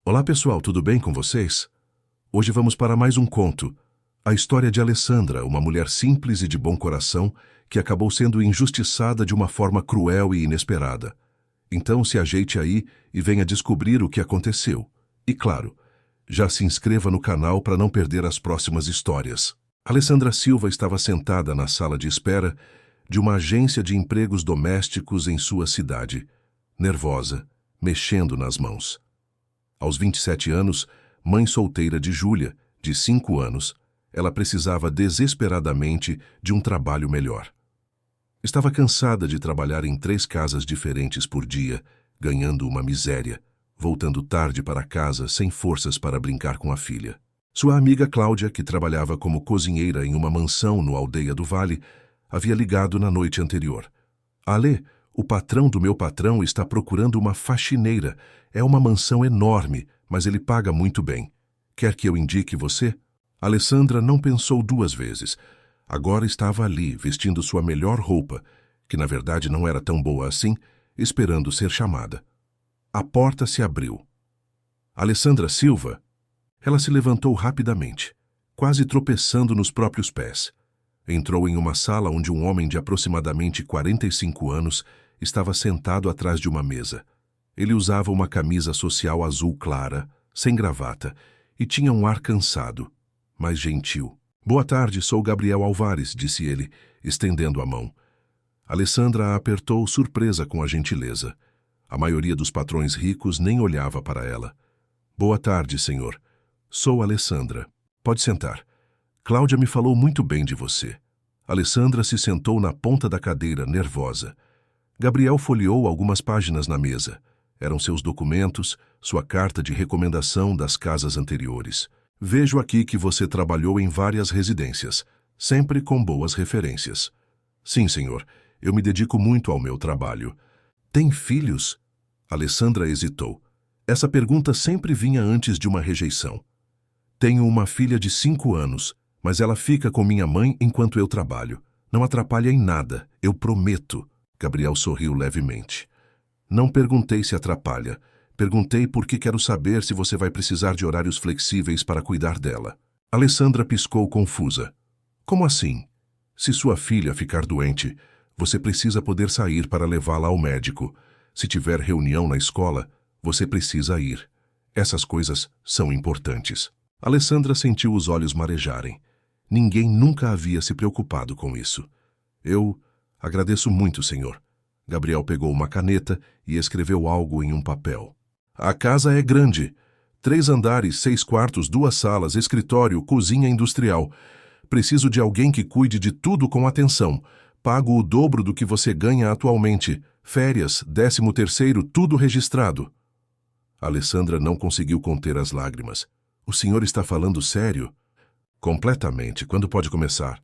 Olá pessoal, tudo bem com vocês? Hoje vamos para mais um conto. A história de Alessandra, uma mulher simples e de bom coração que acabou sendo injustiçada de uma forma cruel e inesperada. Então se ajeite aí e venha descobrir o que aconteceu. E claro, já se inscreva no canal para não perder as próximas histórias. Alessandra Silva estava sentada na sala de espera de uma agência de empregos domésticos em sua cidade, nervosa, mexendo nas mãos. Aos 27 anos, mãe solteira de Júlia, de 5 anos, ela precisava desesperadamente de um trabalho melhor. Estava cansada de trabalhar em 3 casas diferentes por dia, ganhando uma miséria, voltando tarde para casa sem forças para brincar com a filha. Sua amiga Cláudia, que trabalhava como cozinheira em uma mansão no Aldeia do Vale, havia ligado na noite anterior. "Alê, o patrão do meu patrão está procurando uma faxineira. É uma mansão enorme, mas ele paga muito bem. Quer que eu indique você?" Alessandra não pensou 2 vezes. Agora estava ali, vestindo sua melhor roupa, que na verdade não era tão boa assim, esperando ser chamada. A porta se abriu. Alessandra Silva? Ela se levantou rapidamente, quase tropeçando nos próprios pés. Entrou em uma sala onde um homem de aproximadamente 45 anos estava sentado atrás de uma mesa. Ele usava uma camisa social azul clara, sem gravata, e tinha um ar cansado, mas gentil. "Boa tarde, sou Gabriel Alvares", disse ele, estendendo a mão. Alessandra a apertou, surpresa com a gentileza. A maioria dos patrões ricos nem olhava para ela. "Boa tarde, senhor. Sou Alessandra. Pode sentar. Cláudia me falou muito bem de você." Alessandra se sentou na ponta da cadeira, nervosa. Gabriel folheou algumas páginas na mesa. Eram seus documentos, sua carta de recomendação das casas anteriores. "Vejo aqui que você trabalhou em várias residências, sempre com boas referências." "Sim, senhor. Eu me dedico muito ao meu trabalho." "Tem filhos?" Alessandra hesitou. Essa pergunta sempre vinha antes de uma rejeição. "Tenho uma filha de 5 anos, mas ela fica com minha mãe enquanto eu trabalho. Não atrapalha em nada, eu prometo." Gabriel sorriu levemente. "Não perguntei se atrapalha. Perguntei porque quero saber se você vai precisar de horários flexíveis para cuidar dela." Alessandra piscou confusa. "Como assim? Se sua filha ficar doente, você precisa poder sair para levá-la ao médico. Se tiver reunião na escola, você precisa ir. Essas coisas são importantes." Alessandra sentiu os olhos marejarem. Ninguém nunca havia se preocupado com isso. "Eu agradeço muito, senhor." Gabriel pegou uma caneta e escreveu algo em um papel. "A casa é grande. 3 andares, 6 quartos, 2 salas, escritório, cozinha industrial. Preciso de alguém que cuide de tudo com atenção. Pago o dobro do que você ganha atualmente. Férias, 13º, tudo registrado." Alessandra não conseguiu conter as lágrimas. "O senhor está falando sério?" "Completamente. Quando pode começar?"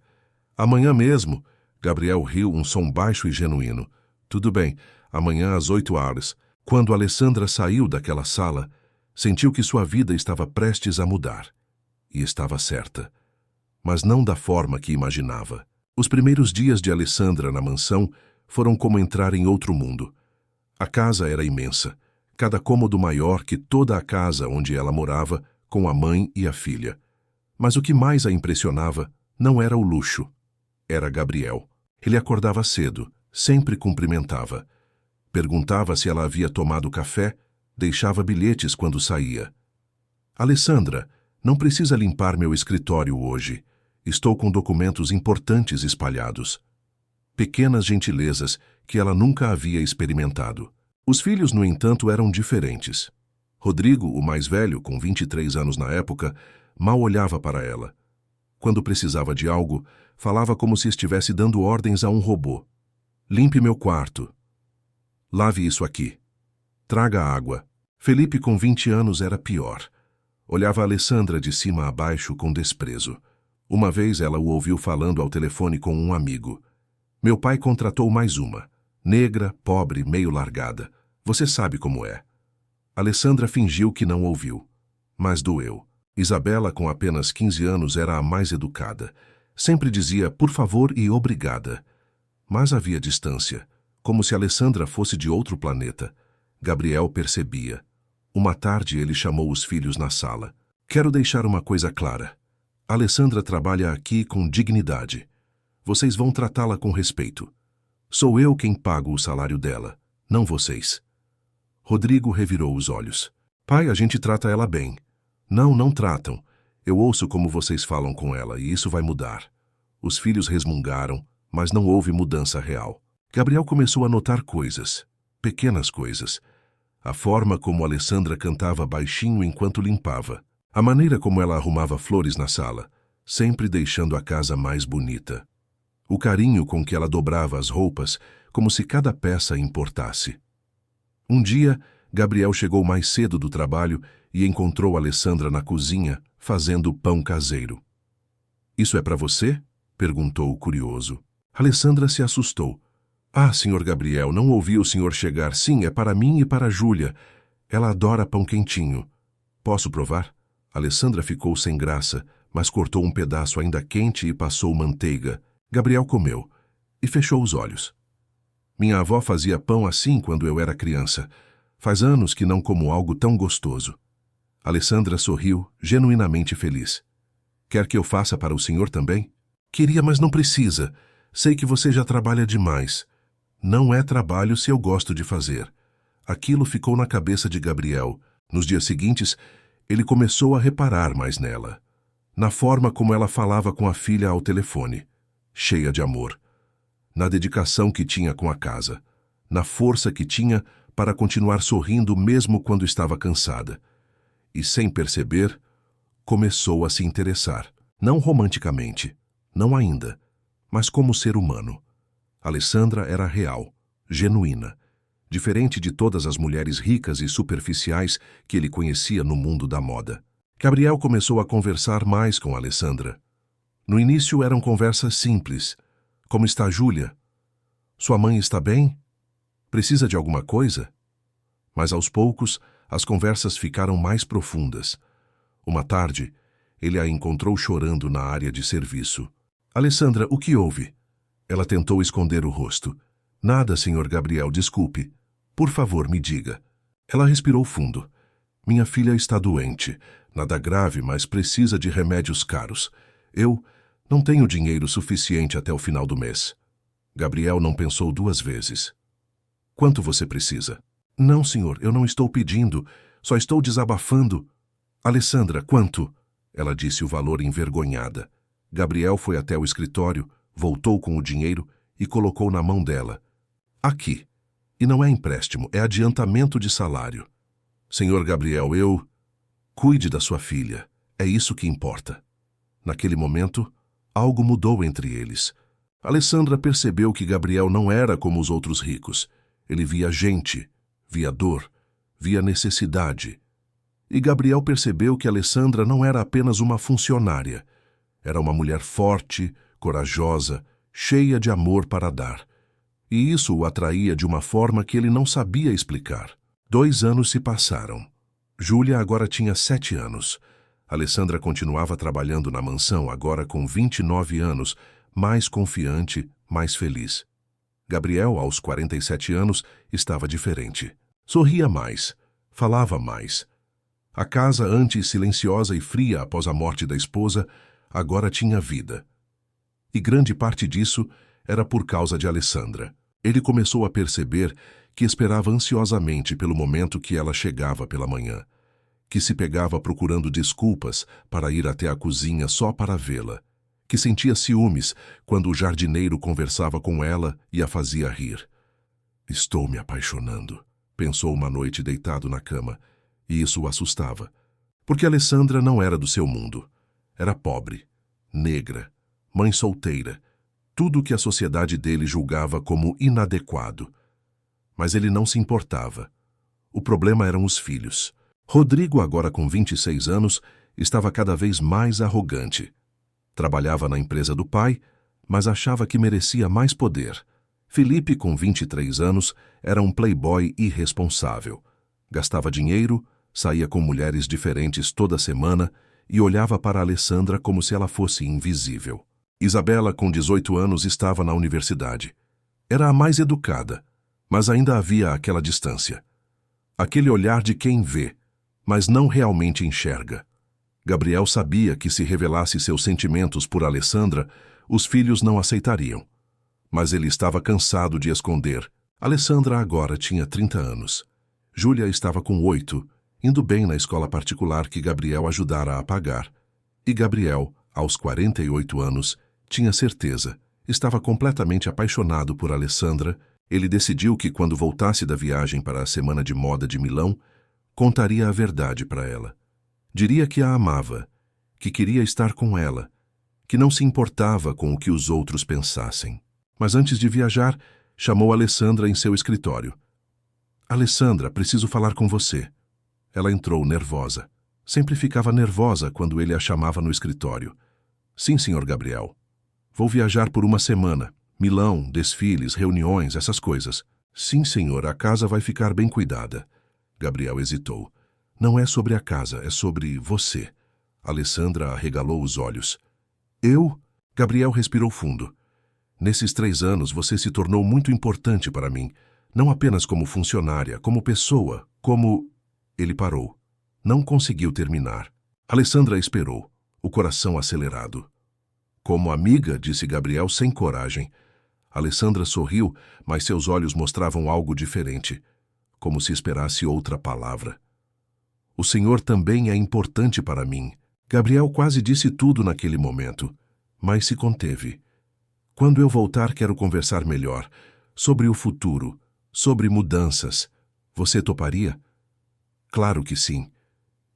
"Amanhã mesmo." Gabriel riu, um som baixo e genuíno. "Tudo bem, amanhã às 8 horas." Quando Alessandra saiu daquela sala, sentiu que sua vida estava prestes a mudar. E estava certa. Mas não da forma que imaginava. Os primeiros dias de Alessandra na mansão foram como entrar em outro mundo. A casa era imensa, cada cômodo maior que toda a casa onde ela morava, com a mãe e a filha. Mas o que mais a impressionava não era o luxo. Era Gabriel. Ele acordava cedo, sempre cumprimentava. Perguntava se ela havia tomado café, deixava bilhetes quando saía. "Alessandra, não precisa limpar meu escritório hoje. Estou com documentos importantes espalhados." Pequenas gentilezas que ela nunca havia experimentado. Os filhos, no entanto, eram diferentes. Rodrigo, o mais velho, com 23 anos na época, mal olhava para ela. Quando precisava de algo, falava como se estivesse dando ordens a um robô. "Limpe meu quarto." "Lave isso aqui." "Traga água." Felipe, com 20 anos, era pior. Olhava a Alessandra de cima a baixo com desprezo. Uma vez ela o ouviu falando ao telefone com um amigo. "Meu pai contratou mais uma. Negra, pobre, meio largada. Você sabe como é." Alessandra fingiu que não ouviu. Mas doeu. Isabela, com apenas 15 anos, era a mais educada. Sempre dizia por favor e obrigada. Mas havia distância, como se Alessandra fosse de outro planeta. Gabriel percebia. Uma tarde ele chamou os filhos na sala. Quero deixar uma coisa clara. Alessandra trabalha aqui com dignidade. Vocês vão tratá-la com respeito. Sou eu quem pago o salário dela, não vocês. Rodrigo revirou os olhos. Pai, a gente trata ela bem. Não, não tratam. Eu ouço como vocês falam com ela e isso vai mudar. Os filhos resmungaram, mas não houve mudança real. Gabriel começou a notar coisas, pequenas coisas. A forma como Alessandra cantava baixinho enquanto limpava. A maneira como ela arrumava flores na sala, sempre deixando a casa mais bonita. O carinho com que ela dobrava as roupas, como se cada peça importasse. Um dia, Gabriel chegou mais cedo do trabalho e encontrou Alessandra na cozinha, fazendo pão caseiro. Isso é para você? Perguntou curioso. Alessandra se assustou. Ah, senhor Gabriel, não ouvi o senhor chegar. Sim, é para mim e para Júlia. Ela adora pão quentinho. Posso provar? Alessandra ficou sem graça, mas cortou um pedaço ainda quente e passou manteiga. Gabriel comeu e fechou os olhos. Minha avó fazia pão assim quando eu era criança. Faz anos que não como algo tão gostoso. Alessandra sorriu, genuinamente feliz. Quer que eu faça para o senhor também? Queria, mas não precisa. Sei que você já trabalha demais. Não é trabalho se eu gosto de fazer. Aquilo ficou na cabeça de Gabriel. Nos dias seguintes, ele começou a reparar mais nela. Na forma como ela falava com a filha ao telefone, cheia de amor. Na dedicação que tinha com a casa. Na força que tinha para continuar sorrindo mesmo quando estava cansada. E, sem perceber, começou a se interessar. Não romanticamente, não ainda, mas como ser humano. Alessandra era real, genuína, diferente de todas as mulheres ricas e superficiais que ele conhecia no mundo da moda. Gabriel começou a conversar mais com Alessandra. No início eram conversas simples. Como está Júlia? Sua mãe está bem? Precisa de alguma coisa? Mas aos poucos, as conversas ficaram mais profundas. Uma tarde, ele a encontrou chorando na área de serviço. Alessandra, o que houve? Ela tentou esconder o rosto. Nada, senhor Gabriel, desculpe. Por favor, me diga. Ela respirou fundo. Minha filha está doente. Nada grave, mas precisa de remédios caros. Eu não tenho dinheiro suficiente até o final do mês. Gabriel não pensou duas vezes. Quanto você precisa? Não, senhor, eu não estou pedindo. Só estou desabafando. Alessandra, quanto? Ela disse o valor envergonhada. Gabriel foi até o escritório, voltou com o dinheiro e colocou na mão dela. Aqui. E não é empréstimo, é adiantamento de salário. Senhor Gabriel, eu... Cuide da sua filha. É isso que importa. Naquele momento, algo mudou entre eles. Alessandra percebeu que Gabriel não era como os outros ricos. Ele via gente, via dor, via necessidade. E Gabriel percebeu que Alessandra não era apenas uma funcionária. Era uma mulher forte, corajosa, cheia de amor para dar. E isso o atraía de uma forma que ele não sabia explicar. 2 anos se passaram. Júlia agora tinha 7 anos. Alessandra continuava trabalhando na mansão, agora com 29 anos, mais confiante, mais feliz. Gabriel, aos 47 anos, estava diferente. Sorria mais, falava mais. A casa, antes silenciosa e fria após a morte da esposa, agora tinha vida. E grande parte disso era por causa de Alessandra. Ele começou a perceber que esperava ansiosamente pelo momento que ela chegava pela manhã, que se pegava procurando desculpas para ir até a cozinha só para vê-la, que sentia ciúmes quando o jardineiro conversava com ela e a fazia rir. Estou me apaixonando, pensou uma noite deitado na cama, e isso o assustava, porque Alessandra não era do seu mundo. Era pobre, negra, mãe solteira, tudo o que a sociedade dele julgava como inadequado. Mas ele não se importava. O problema eram os filhos. Rodrigo, agora com 26 anos, estava cada vez mais arrogante. Trabalhava na empresa do pai, mas achava que merecia mais poder. Felipe, com 23 anos, era um playboy irresponsável. Gastava dinheiro, saía com mulheres diferentes toda semana e olhava para Alessandra como se ela fosse invisível. Isabela, com 18 anos, estava na universidade. Era a mais educada, mas ainda havia aquela distância. Aquele olhar de quem vê, mas não realmente enxerga. Gabriel sabia que se revelasse seus sentimentos por Alessandra, os filhos não aceitariam. Mas ele estava cansado de esconder. Alessandra agora tinha 30 anos. Júlia estava com 8, indo bem na escola particular que Gabriel ajudara a pagar. E Gabriel, aos 48 anos, tinha certeza, estava completamente apaixonado por Alessandra. Ele decidiu que quando voltasse da viagem para a Semana de Moda de Milão, contaria a verdade para ela. Diria que a amava, que queria estar com ela, que não se importava com o que os outros pensassem. Mas antes de viajar, chamou Alessandra em seu escritório. Alessandra, preciso falar com você. Ela entrou nervosa. Sempre ficava nervosa quando ele a chamava no escritório. Sim, senhor Gabriel. Vou viajar por uma semana. Milão, desfiles, reuniões, essas coisas. Sim, senhor, a casa vai ficar bem cuidada. Gabriel hesitou. Não é sobre a casa, é sobre você. Alessandra arregalou os olhos. Eu? Gabriel respirou fundo. Nesses 3 anos você se tornou muito importante para mim. Não apenas como funcionária, como pessoa, como... Ele parou. Não conseguiu terminar. Alessandra esperou, o coração acelerado. Como amiga, disse Gabriel sem coragem. Alessandra sorriu, mas seus olhos mostravam algo diferente, como se esperasse outra palavra. O senhor também é importante para mim. Gabriel quase disse tudo naquele momento, mas se conteve. Quando eu voltar, quero conversar melhor, sobre o futuro, sobre mudanças. Você toparia? Claro que sim.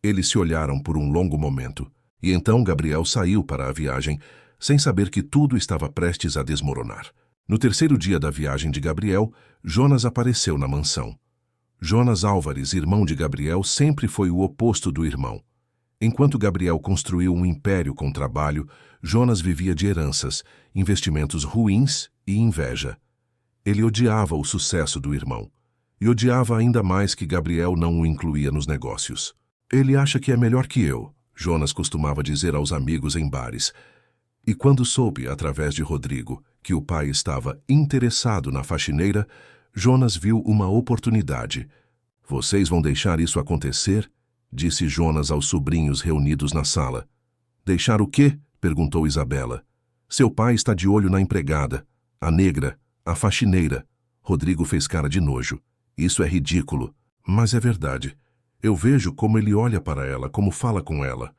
Eles se olharam por um longo momento, e então Gabriel saiu para a viagem, sem saber que tudo estava prestes a desmoronar. No 3º dia da viagem de Gabriel, Jonas apareceu na mansão. Jonas Álvares, irmão de Gabriel, sempre foi o oposto do irmão. Enquanto Gabriel construiu um império com trabalho, Jonas vivia de heranças, investimentos ruins e inveja. Ele odiava o sucesso do irmão. E odiava ainda mais que Gabriel não o incluía nos negócios. Ele acha que é melhor que eu, Jonas costumava dizer aos amigos em bares. E quando soube, através de Rodrigo, que o pai estava interessado na faxineira, Jonas viu uma oportunidade. Vocês vão deixar isso acontecer? Disse Jonas aos sobrinhos reunidos na sala. Deixar o quê? Perguntou Isabela. Seu pai está de olho na empregada, a negra, a faxineira. Rodrigo fez cara de nojo. Isso é ridículo, mas é verdade. Eu vejo como ele olha para ela, como fala com ela.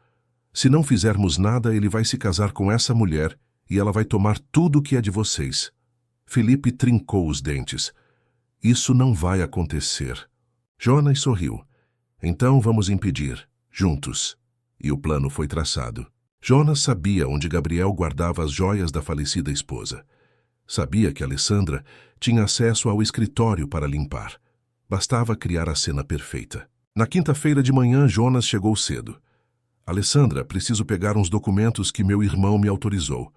Se não fizermos nada, ele vai se casar com essa mulher e ela vai tomar tudo o que é de vocês. Felipe trincou os dentes. Isso não vai acontecer. Jonas sorriu. Então vamos impedir, juntos. E o plano foi traçado. Jonas sabia onde Gabriel guardava as joias da falecida esposa. Sabia que Alessandra tinha acesso ao escritório para limpar. Bastava criar a cena perfeita. Na quinta-feira de manhã, Jonas chegou cedo. Alessandra, preciso pegar uns documentos que meu irmão me autorizou.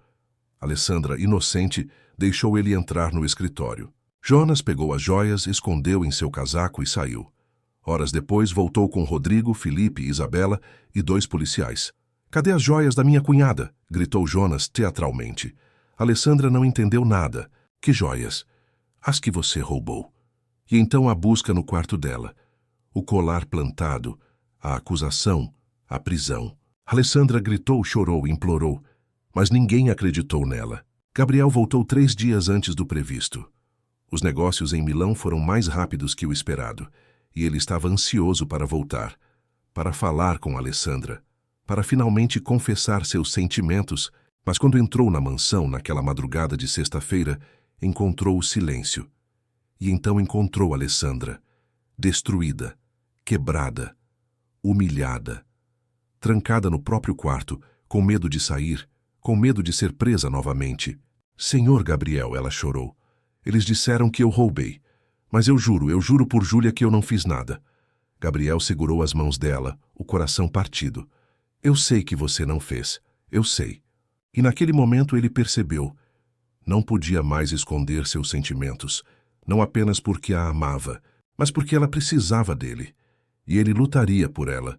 Alessandra, inocente, deixou ele entrar no escritório. Jonas pegou as joias, escondeu em seu casaco e saiu. Horas depois, voltou com Rodrigo, Felipe, Isabela e 2 policiais. Cadê as joias da minha cunhada? Gritou Jonas teatralmente. Alessandra não entendeu nada. Que joias? As que você roubou. E então a busca no quarto dela. O colar plantado, a acusação, a prisão. Alessandra gritou, chorou, implorou, mas ninguém acreditou nela. Gabriel voltou 3 dias antes do previsto. Os negócios em Milão foram mais rápidos que o esperado, e ele estava ansioso para voltar, para falar com Alessandra, para finalmente confessar seus sentimentos, mas quando entrou na mansão naquela madrugada de sexta-feira, encontrou o silêncio. E então encontrou Alessandra, destruída, quebrada, humilhada, trancada no próprio quarto, com medo de sair, com medo de ser presa novamente. Senhor Gabriel, ela chorou. Eles disseram que eu roubei. Mas eu juro por Júlia que eu não fiz nada. Gabriel segurou as mãos dela, o coração partido. Eu sei que você não fez. Eu sei. E naquele momento ele percebeu. Não podia mais esconder seus sentimentos, não apenas porque a amava, mas porque ela precisava dele. E ele lutaria por ela.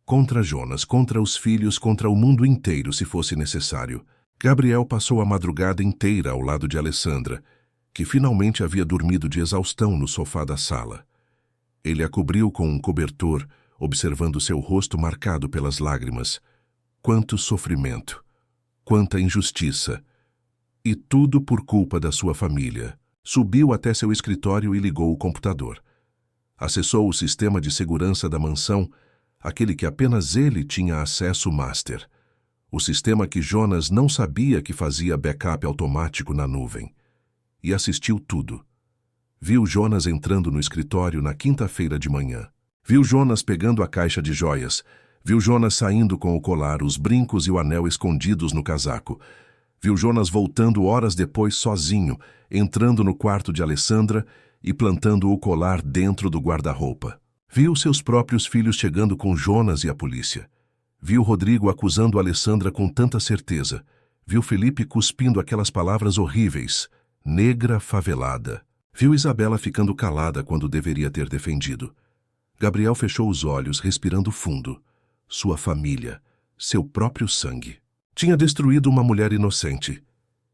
Contra Jonas, contra os filhos, contra o mundo inteiro, se fosse necessário. Gabriel passou a madrugada inteira ao lado de Alessandra, que finalmente havia dormido de exaustão no sofá da sala. Ele a cobriu com um cobertor, observando seu rosto marcado pelas lágrimas. Quanto sofrimento! Quanta injustiça! E tudo por culpa da sua família. Subiu até seu escritório e ligou o computador. Acessou o sistema de segurança da mansão, aquele que apenas ele tinha acesso master. O sistema que Jonas não sabia que fazia backup automático na nuvem. E assistiu tudo. Viu Jonas entrando no escritório na quinta-feira de manhã. Viu Jonas pegando a caixa de joias. Viu Jonas saindo com o colar, os brincos e o anel escondidos no casaco. Viu Jonas voltando horas depois sozinho, entrando no quarto de Alessandra e plantando o colar dentro do guarda-roupa. Viu seus próprios filhos chegando com Jonas e a polícia. Viu Rodrigo acusando Alessandra com tanta certeza. Viu Felipe cuspindo aquelas palavras horríveis. Negra favelada. Viu Isabela ficando calada quando deveria ter defendido. Gabriel fechou os olhos, respirando fundo. Sua família, seu próprio sangue. Tinha destruído uma mulher inocente.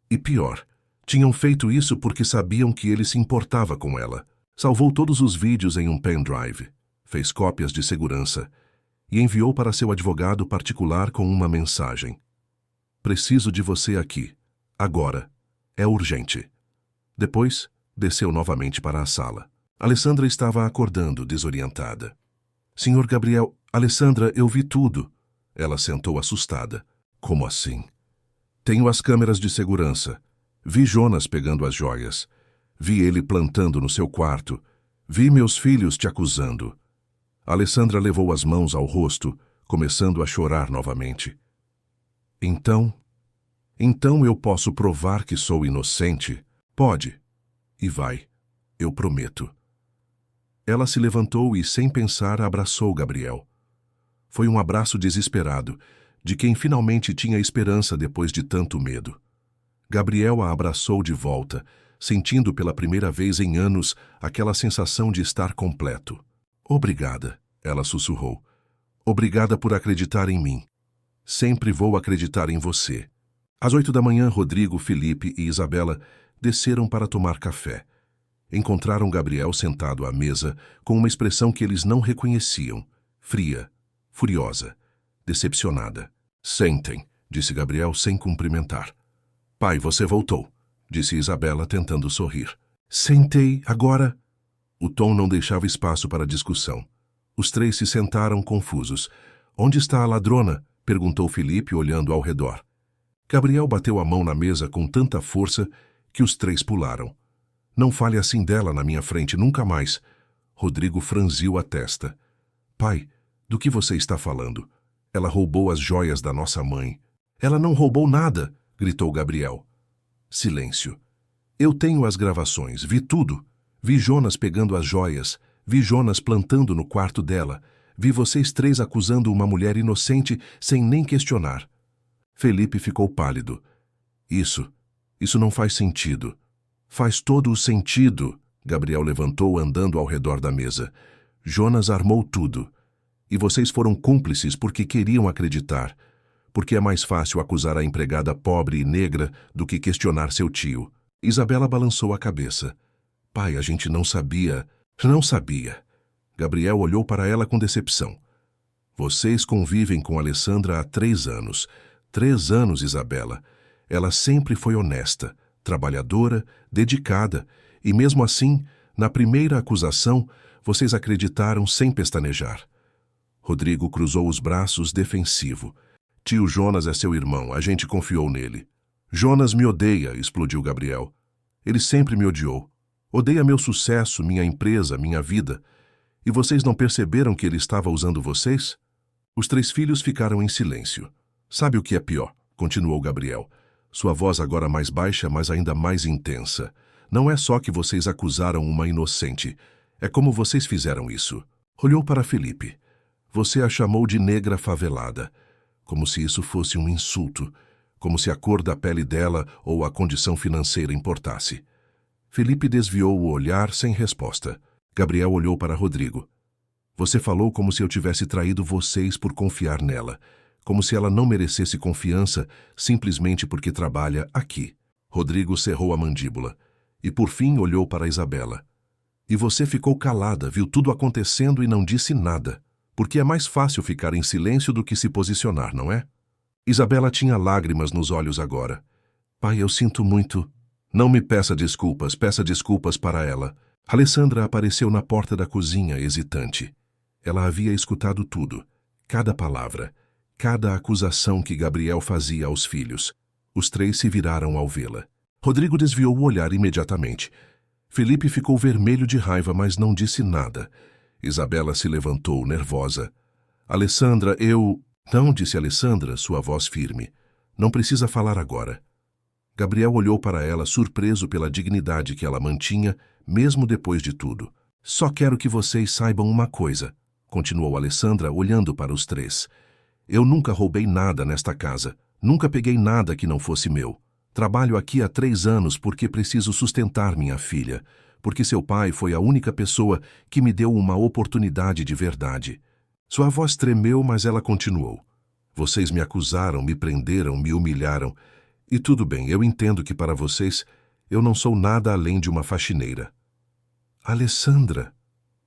E pior, tinham feito isso porque sabiam que ele se importava com ela. Salvou todos os vídeos em um pendrive, fez cópias de segurança e enviou para seu advogado particular com uma mensagem. Preciso de você aqui. Agora. É urgente. Depois, desceu novamente para a sala. Alessandra estava acordando, desorientada. Senhor Gabriel, Alessandra, eu vi tudo. Ela sentou assustada. Como assim? Tenho as câmeras de segurança. Vi Jonas pegando as joias. Vi ele plantando no seu quarto. Vi meus filhos te acusando. Alessandra levou as mãos ao rosto, começando a chorar novamente. Então eu posso provar que sou inocente? Pode. E vai. Eu prometo. Ela se levantou e, sem pensar, abraçou Gabriel. Foi um abraço desesperado, de quem finalmente tinha esperança depois de tanto medo. Gabriel a abraçou de volta, sentindo pela primeira vez em anos aquela sensação de estar completo. Obrigada, ela sussurrou. Obrigada por acreditar em mim. Sempre vou acreditar em você. Às 8 da manhã, Rodrigo, Felipe e Isabela desceram para tomar café. Encontraram Gabriel sentado à mesa com uma expressão que eles não reconheciam, fria, furiosa, decepcionada. Sentem, disse Gabriel sem cumprimentar. Pai, você voltou, disse Isabela tentando sorrir. Sentei, agora... O tom não deixava espaço para discussão. Os três se sentaram confusos. Onde está a ladrona? Perguntou Felipe olhando ao redor. Gabriel bateu a mão na mesa com tanta força que os três pularam. Não fale assim dela na minha frente, nunca mais. Rodrigo franziu a testa. Pai, do que você está falando? Ela roubou as joias da nossa mãe. Ela não roubou nada, gritou Gabriel. Silêncio. Eu tenho as gravações, vi tudo. Vi Jonas pegando as joias, vi Jonas plantando no quarto dela, vi vocês três acusando uma mulher inocente sem nem questionar. Felipe ficou pálido. Isso não faz sentido. Faz todo o sentido. Gabriel levantou andando ao redor da mesa. Jonas armou tudo. E vocês foram cúmplices porque queriam acreditar. Porque é mais fácil acusar a empregada pobre e negra do que questionar seu tio. Isabela balançou a cabeça. Pai, a gente não sabia. Não sabia. Gabriel olhou para ela com decepção. Vocês convivem com Alessandra há 3 anos. 3 anos, Isabela. Ela sempre foi honesta, trabalhadora, dedicada, e mesmo assim, na primeira acusação, vocês acreditaram sem pestanejar. Rodrigo cruzou os braços, defensivo. Tio Jonas é seu irmão, a gente confiou nele. Jonas me odeia, explodiu Gabriel. Ele sempre me odiou. Odeia meu sucesso, minha empresa, minha vida. E vocês não perceberam que ele estava usando vocês? Os 3 filhos ficaram em silêncio. Sabe o que é pior? Continuou Gabriel. Sua voz agora mais baixa, mas ainda mais intensa. Não é só que vocês acusaram uma inocente. É como vocês fizeram isso. Olhou para Felipe. Você a chamou de negra favelada. Como se isso fosse um insulto. Como se a cor da pele dela ou a condição financeira importasse. Felipe desviou o olhar sem resposta. Gabriel olhou para Rodrigo. Você falou como se eu tivesse traído vocês por confiar nela. Como se ela não merecesse confiança simplesmente porque trabalha aqui. Rodrigo cerrou a mandíbula. E por fim olhou para Isabela. E você ficou calada, viu tudo acontecendo e não disse nada. Porque é mais fácil ficar em silêncio do que se posicionar, não é? Isabela tinha lágrimas nos olhos agora. Pai, eu sinto muito. Não me peça desculpas para ela. Alessandra apareceu na porta da cozinha, hesitante. Ela havia escutado tudo, cada palavra, cada acusação que Gabriel fazia aos filhos. Os três se viraram ao vê-la. Rodrigo desviou o olhar imediatamente. Felipe ficou vermelho de raiva, mas não disse nada. Isabela se levantou, nervosa. Alessandra, eu... Não, disse Alessandra, sua voz firme. Não precisa falar agora. Gabriel olhou para ela, surpreso pela dignidade que ela mantinha, mesmo depois de tudo. Só quero que vocês saibam uma coisa, continuou Alessandra, olhando para os três. Eu nunca roubei nada nesta casa. Nunca peguei nada que não fosse meu. Trabalho aqui há 3 anos porque preciso sustentar minha filha, porque seu pai foi a única pessoa que me deu uma oportunidade de verdade. Sua voz tremeu, mas ela continuou. Vocês me acusaram, me prenderam, me humilharam. E tudo bem, eu entendo que para vocês eu não sou nada além de uma faxineira. Alessandra,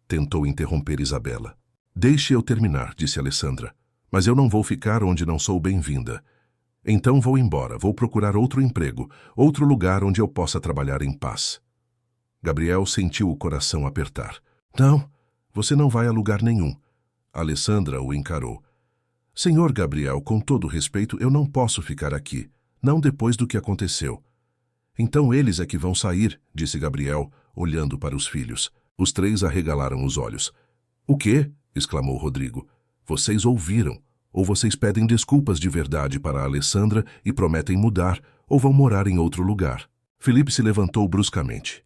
tentou interromper Isabela. Deixe eu terminar, disse Alessandra. Mas eu não vou ficar onde não sou bem-vinda. Então vou embora, vou procurar outro emprego, outro lugar onde eu possa trabalhar em paz. Gabriel sentiu o coração apertar. Não, você não vai a lugar nenhum. Alessandra o encarou. Senhor Gabriel, com todo respeito, eu não posso ficar aqui, não depois do que aconteceu. Então eles é que vão sair, disse Gabriel, olhando para os filhos. Os três arregalaram os olhos. O quê? Exclamou Rodrigo. Vocês ouviram. Ou vocês pedem desculpas de verdade para a Alessandra e prometem mudar, ou vão morar em outro lugar. Felipe se levantou bruscamente.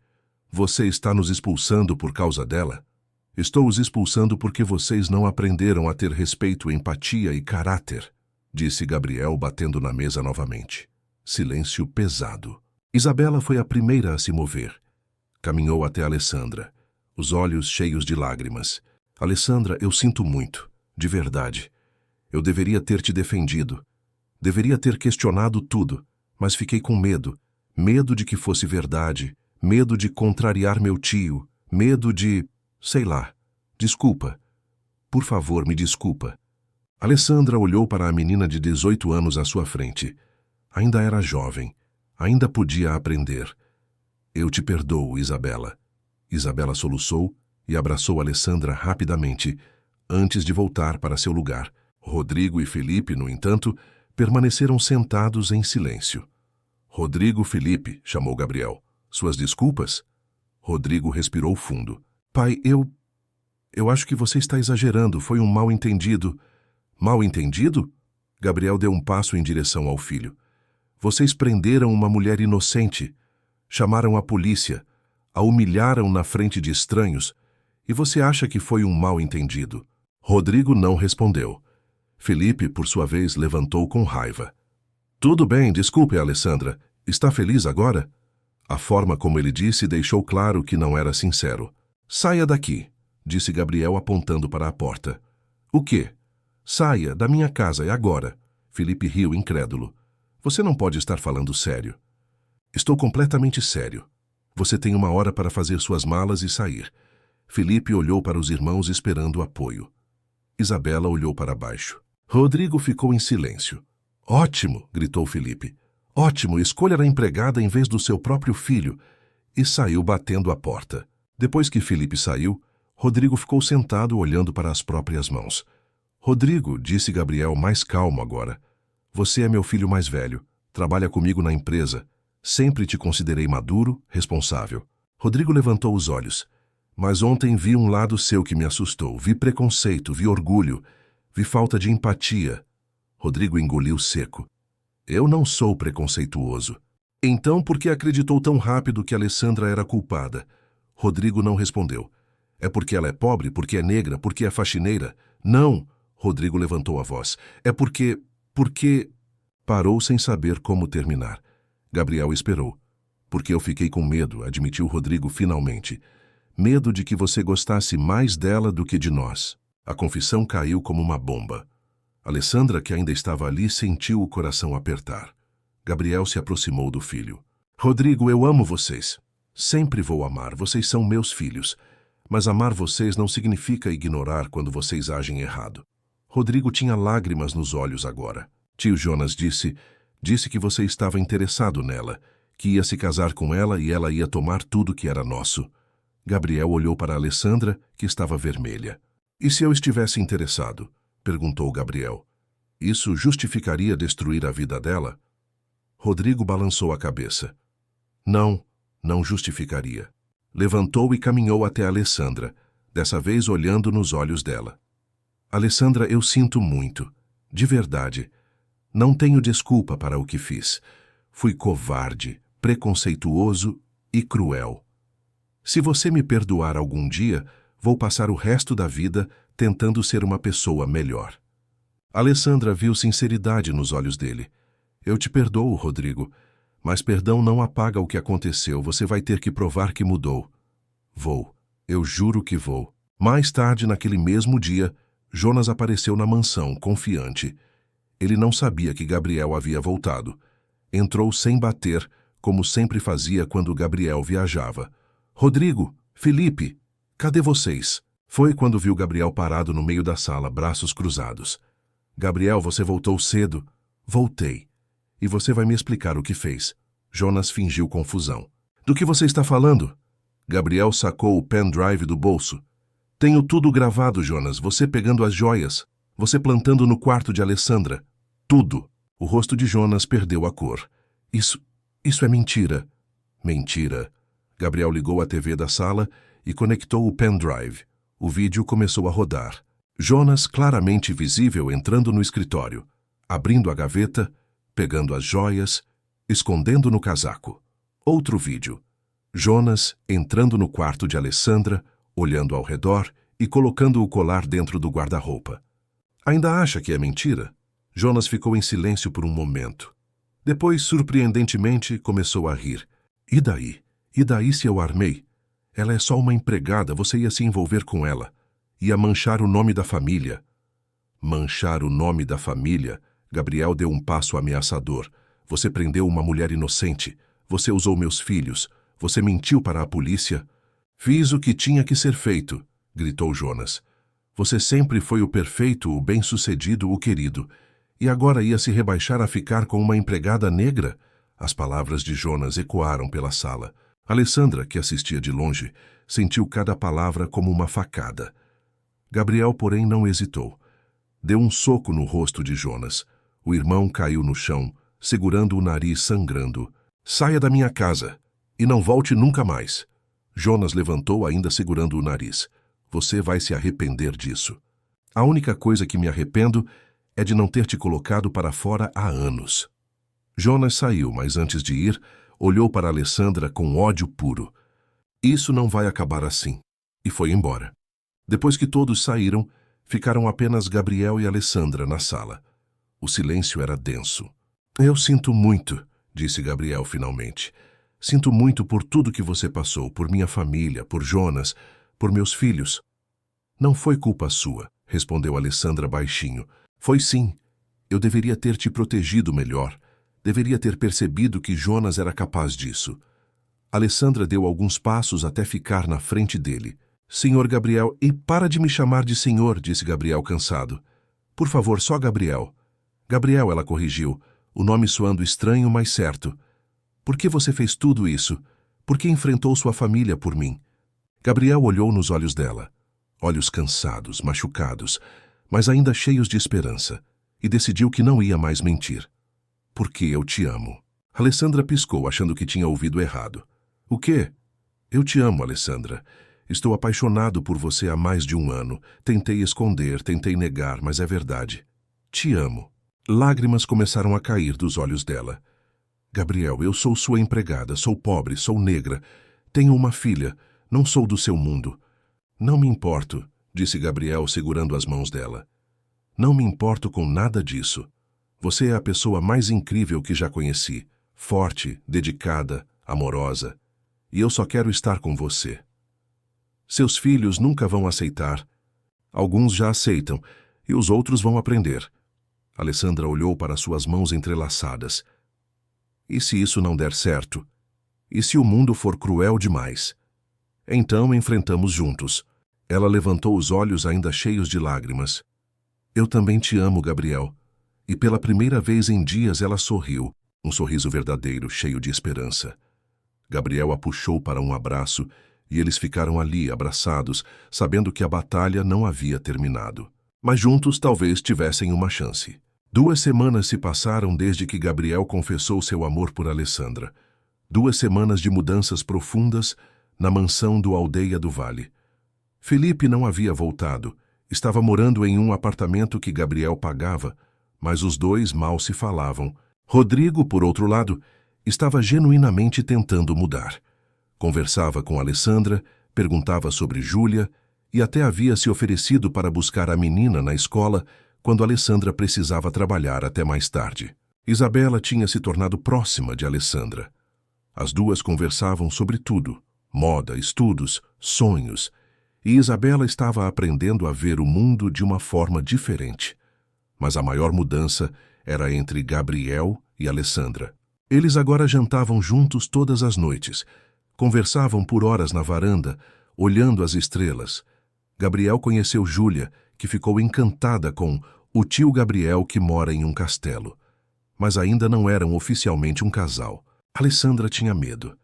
Você está nos expulsando por causa dela? Estou os expulsando porque vocês não aprenderam a ter respeito, empatia e caráter, disse Gabriel, batendo na mesa novamente. Silêncio pesado. Isabela foi a primeira a se mover. Caminhou até Alessandra, os olhos cheios de lágrimas. Alessandra, eu sinto muito, de verdade. Eu deveria ter te defendido. Deveria ter questionado tudo, mas fiquei com medo. Medo de que fosse verdade. Medo de contrariar meu tio. Medo de... sei lá. Desculpa. Por favor, me desculpa. Alessandra olhou para a menina de 18 anos à sua frente. Ainda era jovem. Ainda podia aprender. Eu te perdoo, Isabela. Isabela soluçou e abraçou Alessandra rapidamente, antes de voltar para seu lugar. Rodrigo e Felipe, no entanto, permaneceram sentados em silêncio. Rodrigo, Felipe, chamou Gabriel. Suas desculpas? Rodrigo respirou fundo. Pai, eu acho que você está exagerando. Foi um mal-entendido. Mal-entendido? Gabriel deu um passo em direção ao filho. Vocês prenderam uma mulher inocente. Chamaram a polícia. A humilharam na frente de estranhos. E você acha que foi um mal-entendido? Rodrigo não respondeu. Felipe, por sua vez, levantou com raiva. Tudo bem, desculpe, Alessandra. Está feliz agora? A forma como ele disse deixou claro que não era sincero. Saia daqui, disse Gabriel apontando para a porta. O quê? Saia da minha casa, é agora. Felipe riu incrédulo. Você não pode estar falando sério. Estou completamente sério. Você tem 1 hora para fazer suas malas e sair. Felipe olhou para os irmãos esperando apoio. Isabela olhou para baixo. Rodrigo ficou em silêncio. Ótimo, gritou Felipe. Ótimo, escolha a empregada em vez do seu próprio filho. E saiu batendo a porta. Depois que Felipe saiu, Rodrigo ficou sentado olhando para as próprias mãos. Rodrigo, disse Gabriel mais calmo agora. Você é meu filho mais velho. Trabalha comigo na empresa. Sempre te considerei maduro, responsável. Rodrigo levantou os olhos. Mas ontem vi um lado seu que me assustou. Vi preconceito, vi orgulho, vi falta de empatia. Rodrigo engoliu seco. Eu não sou preconceituoso. Então, por que acreditou tão rápido que Alessandra era culpada? Rodrigo não respondeu. É porque ela é pobre, porque é negra, porque é faxineira? Não! Rodrigo levantou a voz. É porque... Parou sem saber como terminar. Gabriel esperou. Porque eu fiquei com medo, admitiu Rodrigo finalmente. Medo de que você gostasse mais dela do que de nós. A confissão caiu como uma bomba. Alessandra, que ainda estava ali, sentiu o coração apertar. Gabriel se aproximou do filho. Rodrigo, eu amo vocês. Sempre vou amar, vocês são meus filhos. mas amar vocês não significa ignorar quando vocês agem errado. Rodrigo tinha lágrimas nos olhos agora. Tio Jonas disse que você estava interessado nela, que ia se casar com ela e ela ia tomar tudo que era nosso. Gabriel olhou para Alessandra, que estava vermelha. E se eu estivesse interessado? Perguntou Gabriel. Isso justificaria destruir a vida dela? Rodrigo balançou a cabeça. Não, não justificaria. Levantou e caminhou até Alessandra, dessa vez olhando nos olhos dela. Alessandra, eu sinto muito, de verdade. Não tenho desculpa para o que fiz. Fui covarde, preconceituoso e cruel. Se você me perdoar algum dia, vou passar o resto da vida tentando ser uma pessoa melhor. Alessandra viu sinceridade nos olhos dele. Eu te perdoo, Rodrigo, mas perdão não apaga o que aconteceu. Você vai ter que provar que mudou. Vou. Eu juro que vou. Mais tarde, naquele mesmo dia, Jonas apareceu na mansão, confiante. Ele não sabia que Gabriel havia voltado. Entrou sem bater, como sempre fazia quando Gabriel viajava. Rodrigo, Felipe, cadê vocês? Foi quando viu Gabriel parado no meio da sala, braços cruzados. Gabriel, você voltou cedo. Voltei. E você vai me explicar o que fez. Jonas fingiu confusão. Do que você está falando? Gabriel sacou o pendrive do bolso. Tenho tudo gravado, Jonas. Você pegando as joias. Você plantando no quarto de Alessandra. Tudo. O rosto de Jonas perdeu a cor. Isso é mentira. Mentira. Gabriel ligou a TV da sala e conectou o pendrive. O vídeo começou a rodar. Jonas, claramente visível, entrando no escritório, abrindo a gaveta, pegando as joias, escondendo no casaco. Outro vídeo. Jonas entrando no quarto de Alessandra, olhando ao redor e colocando o colar dentro do guarda-roupa. Ainda acha que é mentira? Jonas ficou em silêncio por um momento. Depois, surpreendentemente, começou a rir. E daí? E daí se eu armei? Ela é só uma empregada, você ia se envolver com ela. Ia manchar o nome da família. Manchar o nome da família? Gabriel deu um passo ameaçador. Você prendeu uma mulher inocente. Você usou meus filhos. Você mentiu para a polícia. Fiz o que tinha que ser feito, gritou Jonas. Você sempre foi o perfeito, o bem-sucedido, o querido. E agora ia se rebaixar a ficar com uma empregada negra? As palavras de Jonas ecoaram pela sala. Alessandra, que assistia de longe, sentiu cada palavra como uma facada. Gabriel, porém, não hesitou. Deu um soco no rosto de Jonas. O irmão caiu no chão, segurando o nariz sangrando. Saia da minha casa e não volte nunca mais. Jonas levantou, ainda segurando o nariz. Você vai se arrepender disso. A única coisa que me arrependo é de não ter te colocado para fora há anos. Jonas saiu, mas antes de ir, olhou para Alessandra com ódio puro. Isso não vai acabar assim. E foi embora. Depois que todos saíram, ficaram apenas Gabriel e Alessandra na sala. O silêncio era denso. Eu sinto muito, disse Gabriel finalmente. Sinto muito por tudo que você passou, por minha família, por Jonas, por meus filhos. Não foi culpa sua, respondeu Alessandra baixinho. Foi sim. Eu deveria ter te protegido melhor. Deveria ter percebido que Jonas era capaz disso. Alessandra deu alguns passos até ficar na frente dele. Senhor Gabriel, e para de me chamar de senhor, disse Gabriel cansado. Por favor, só Gabriel. Gabriel, ela corrigiu, o nome soando estranho, mas certo. Por que você fez tudo isso? Por que enfrentou sua família por mim? Gabriel olhou nos olhos dela. Olhos cansados, machucados, mas ainda cheios de esperança, e decidiu que não ia mais mentir. Porque eu te amo. Alessandra piscou, achando que tinha ouvido errado. O quê? Eu te amo, Alessandra. Estou apaixonado por você há mais de um ano. Tentei esconder, tentei negar, mas é verdade. Te amo. Lágrimas começaram a cair dos olhos dela. Gabriel, eu sou sua empregada, sou pobre, sou negra. Tenho uma filha, não sou do seu mundo. Não me importo, disse Gabriel segurando as mãos dela. Não me importo com nada disso. Você é a pessoa mais incrível que já conheci. Forte, dedicada, amorosa. E eu só quero estar com você. Seus filhos nunca vão aceitar. Alguns já aceitam, e os outros vão aprender. Alessandra olhou para suas mãos entrelaçadas. E se isso não der certo? E se o mundo for cruel demais? Então enfrentamos juntos. Ela levantou os olhos ainda cheios de lágrimas. Eu também te amo, Gabriel. E pela primeira vez em dias ela sorriu, um sorriso verdadeiro, cheio de esperança. Gabriel a puxou para um abraço e eles ficaram ali, abraçados, sabendo que a batalha não havia terminado. Mas juntos talvez tivessem uma chance. 2 semanas se passaram desde que Gabriel confessou seu amor por Alessandra. 2 semanas de mudanças profundas na mansão do Aldeia do Vale. Felipe não havia voltado. Estava morando em um apartamento que Gabriel pagava, mas os dois mal se falavam. Rodrigo, por outro lado, estava genuinamente tentando mudar. Conversava com Alessandra, perguntava sobre Júlia e até havia se oferecido para buscar a menina na escola quando Alessandra precisava trabalhar até mais tarde. Isabela tinha se tornado próxima de Alessandra. As duas conversavam sobre tudo: moda, estudos, sonhos. E Isabela estava aprendendo a ver o mundo de uma forma diferente. Mas a maior mudança era entre Gabriel e Alessandra. Eles agora jantavam juntos todas as noites. Conversavam por horas na varanda, olhando as estrelas. Gabriel conheceu Júlia, que ficou encantada com o tio Gabriel que mora em um castelo. Mas ainda não eram oficialmente um casal. Alessandra tinha medo.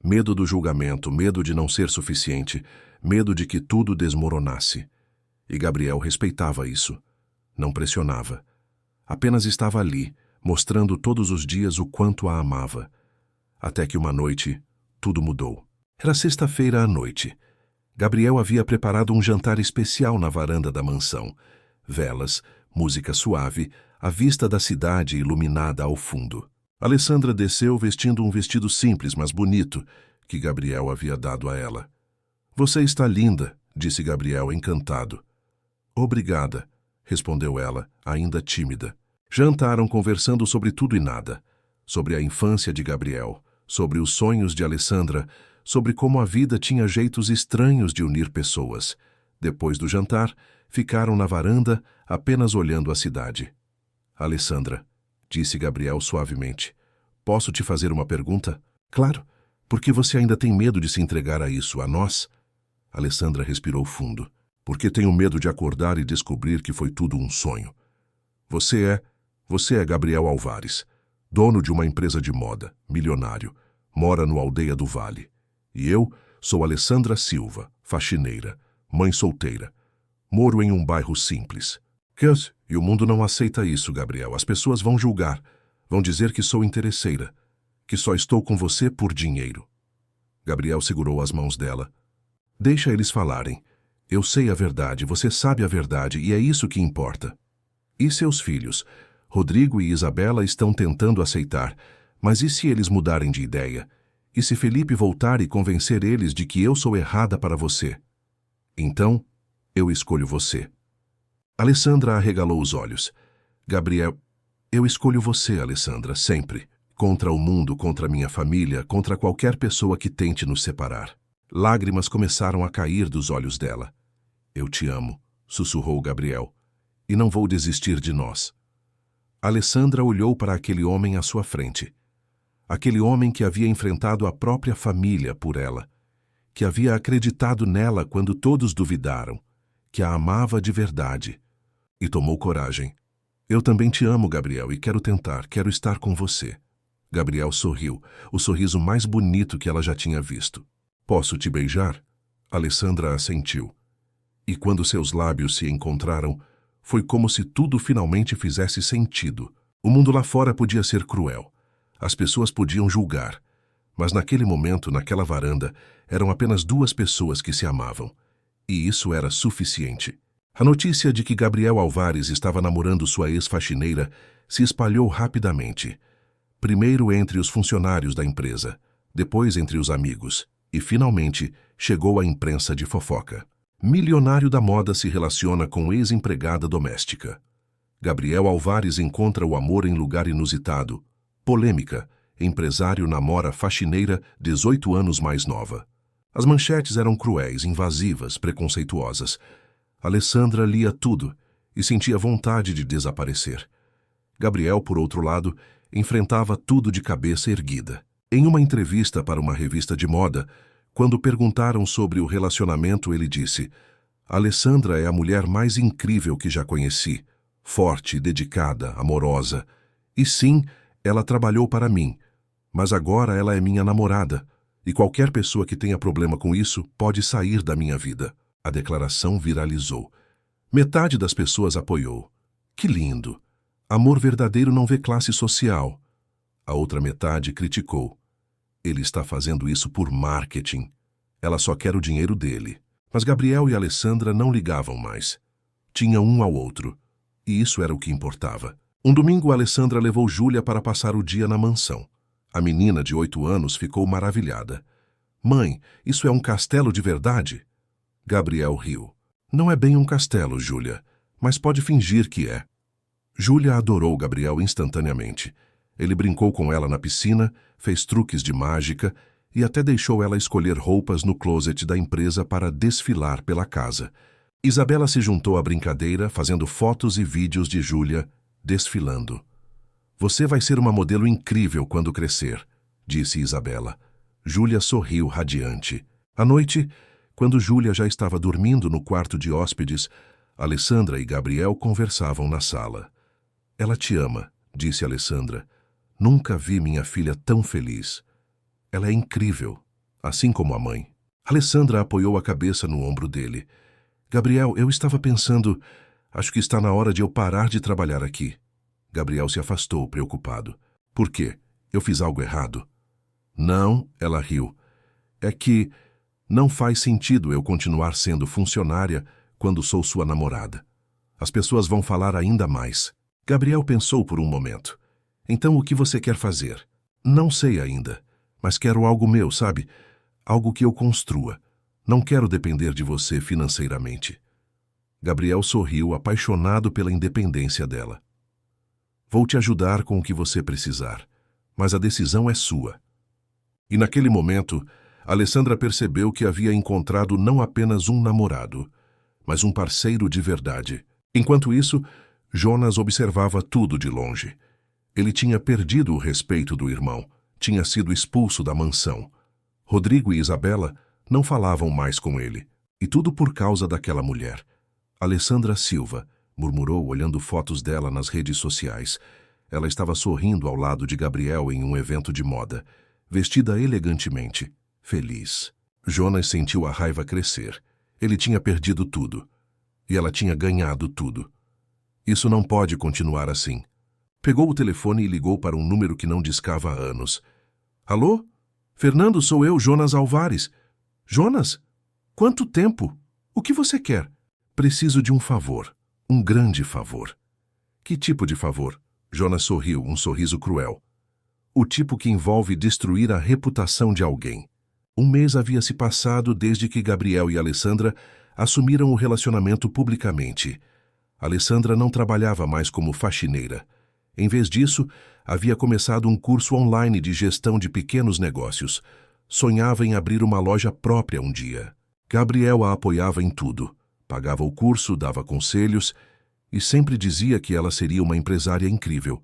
Medo do julgamento, medo de não ser suficiente, medo de que tudo desmoronasse. E Gabriel respeitava isso. Não pressionava. Apenas estava ali, mostrando todos os dias o quanto a amava. Até que uma noite, tudo mudou. Era sexta-feira à noite. Gabriel havia preparado um jantar especial na varanda da mansão. Velas, música suave, a vista da cidade iluminada ao fundo. Alessandra desceu vestindo um vestido simples, mas bonito, que Gabriel havia dado a ela. Você está linda, disse Gabriel, encantado. Obrigada, respondeu ela, ainda tímida. Jantaram conversando sobre tudo e nada. Sobre a infância de Gabriel, sobre os sonhos de Alessandra, sobre como a vida tinha jeitos estranhos de unir pessoas. Depois do jantar, ficaram na varanda, apenas olhando a cidade. Alessandra, disse Gabriel suavemente, posso te fazer uma pergunta? Claro. Por que você ainda tem medo de se entregar a isso, a nós? Alessandra respirou fundo. Porque tenho medo de acordar e descobrir que foi tudo um sonho. Você é Gabriel Alvares, dono de uma empresa de moda, milionário, mora no Aldeia do Vale. E eu sou Alessandra Silva, faxineira, mãe solteira. Moro em um bairro simples. E o mundo não aceita isso, Gabriel. As pessoas vão julgar, vão dizer que sou interesseira, que só estou com você por dinheiro. Gabriel segurou as mãos dela. Deixa eles falarem. Eu sei a verdade, você sabe a verdade e é isso que importa. E seus filhos? Rodrigo e Isabela estão tentando aceitar, mas e se eles mudarem de ideia? E se Felipe voltar e convencer eles de que eu sou errada para você? Então, eu escolho você. Alessandra arregalou os olhos. Gabriel, eu escolho você, Alessandra, sempre. Contra o mundo, contra minha família, contra qualquer pessoa que tente nos separar. Lágrimas começaram a cair dos olhos dela. Eu te amo, sussurrou Gabriel, e não vou desistir de nós. Alessandra olhou para aquele homem à sua frente. Aquele homem que havia enfrentado a própria família por ela, que havia acreditado nela quando todos duvidaram, que a amava de verdade. E tomou coragem. Eu também te amo, Gabriel, e quero tentar, quero estar com você. Gabriel sorriu, o sorriso mais bonito que ela já tinha visto. Posso te beijar? Alessandra assentiu. E quando seus lábios se encontraram, foi como se tudo finalmente fizesse sentido. O mundo lá fora podia ser cruel. As pessoas podiam julgar. Mas naquele momento, naquela varanda, eram apenas 2 pessoas que se amavam. E isso era suficiente. A notícia de que Gabriel Alvares estava namorando sua ex-faxineira se espalhou rapidamente. Primeiro entre os funcionários da empresa, depois entre os amigos, e finalmente chegou à imprensa de fofoca. Milionário da moda se relaciona com ex-empregada doméstica. Gabriel Alvares encontra o amor em lugar inusitado. Polêmica. Empresário namora faxineira 18 anos mais nova. As manchetes eram cruéis, invasivas, preconceituosas. Alessandra lia tudo e sentia vontade de desaparecer. Gabriel, por outro lado, enfrentava tudo de cabeça erguida. Em uma entrevista para uma revista de moda, Quando perguntaram sobre o relacionamento, ele disse: Alessandra é a mulher mais incrível que já conheci. Forte, dedicada, amorosa. E sim, ela trabalhou para mim. Mas agora ela é minha namorada. E qualquer pessoa que tenha problema com isso pode sair da minha vida. A declaração viralizou. Metade das pessoas apoiou. Que lindo! Amor verdadeiro não vê classe social. A outra metade criticou. Ele está fazendo isso por marketing. Ela só quer o dinheiro dele. Mas Gabriel e Alessandra não ligavam mais. Tinham um ao outro. E isso era o que importava. Um domingo, Alessandra levou Júlia para passar o dia na mansão. A menina de 8 anos ficou maravilhada. Mãe, isso é um castelo de verdade? Gabriel riu. Não é bem um castelo, Júlia, mas pode fingir que é. Júlia adorou Gabriel instantaneamente. Ele brincou com ela na piscina, fez truques de mágica e até deixou ela escolher roupas no closet da empresa para desfilar pela casa. Isabela se juntou à brincadeira, fazendo fotos e vídeos de Júlia desfilando. Você vai ser uma modelo incrível quando crescer, disse Isabela. Júlia sorriu radiante. À noite, quando Júlia já estava dormindo no quarto de hóspedes, Alessandra e Gabriel conversavam na sala. Ela te ama, disse Alessandra. Nunca vi minha filha tão feliz. Ela é incrível, assim como a mãe. Alessandra apoiou a cabeça no ombro dele. Gabriel, eu estava pensando, acho que está na hora de eu parar de trabalhar aqui. Gabriel se afastou, preocupado. Por quê? Eu fiz algo errado? Não, ela riu. É que não faz sentido eu continuar sendo funcionária quando sou sua namorada. As pessoas vão falar ainda mais. Gabriel pensou por um momento. Então o que você quer fazer? Não sei ainda, mas quero algo meu, sabe? Algo que eu construa. Não quero depender de você financeiramente. Gabriel sorriu, apaixonado pela independência dela. Vou te ajudar com o que você precisar, mas a decisão é sua. E naquele momento, Alessandra percebeu que havia encontrado não apenas um namorado, mas um parceiro de verdade. Enquanto isso, Jonas observava tudo de longe. Ele tinha perdido o respeito do irmão, tinha sido expulso da mansão. Rodrigo e Isabela não falavam mais com ele, e tudo por causa daquela mulher. Alessandra Silva, murmurou olhando fotos dela nas redes sociais. Ela estava sorrindo ao lado de Gabriel em um evento de moda, vestida elegantemente, feliz. Jonas sentiu a raiva crescer. Ele tinha perdido tudo. E ela tinha ganhado tudo. Isso não pode continuar assim. Pegou o telefone e ligou para um número que não discava há anos. Alô? Fernando, sou eu, Jonas Alvares. Jonas? Quanto tempo? O que você quer? Preciso de um favor. Um grande favor. Que tipo de favor? Jonas sorriu, um sorriso cruel. O tipo que envolve destruir a reputação de alguém. Um mês havia se passado desde que Gabriel e Alessandra assumiram o relacionamento publicamente. Alessandra não trabalhava mais como faxineira. Em vez disso, havia começado um curso online de gestão de pequenos negócios. Sonhava em abrir uma loja própria um dia. Gabriel a apoiava em tudo. Pagava o curso, dava conselhos e sempre dizia que ela seria uma empresária incrível.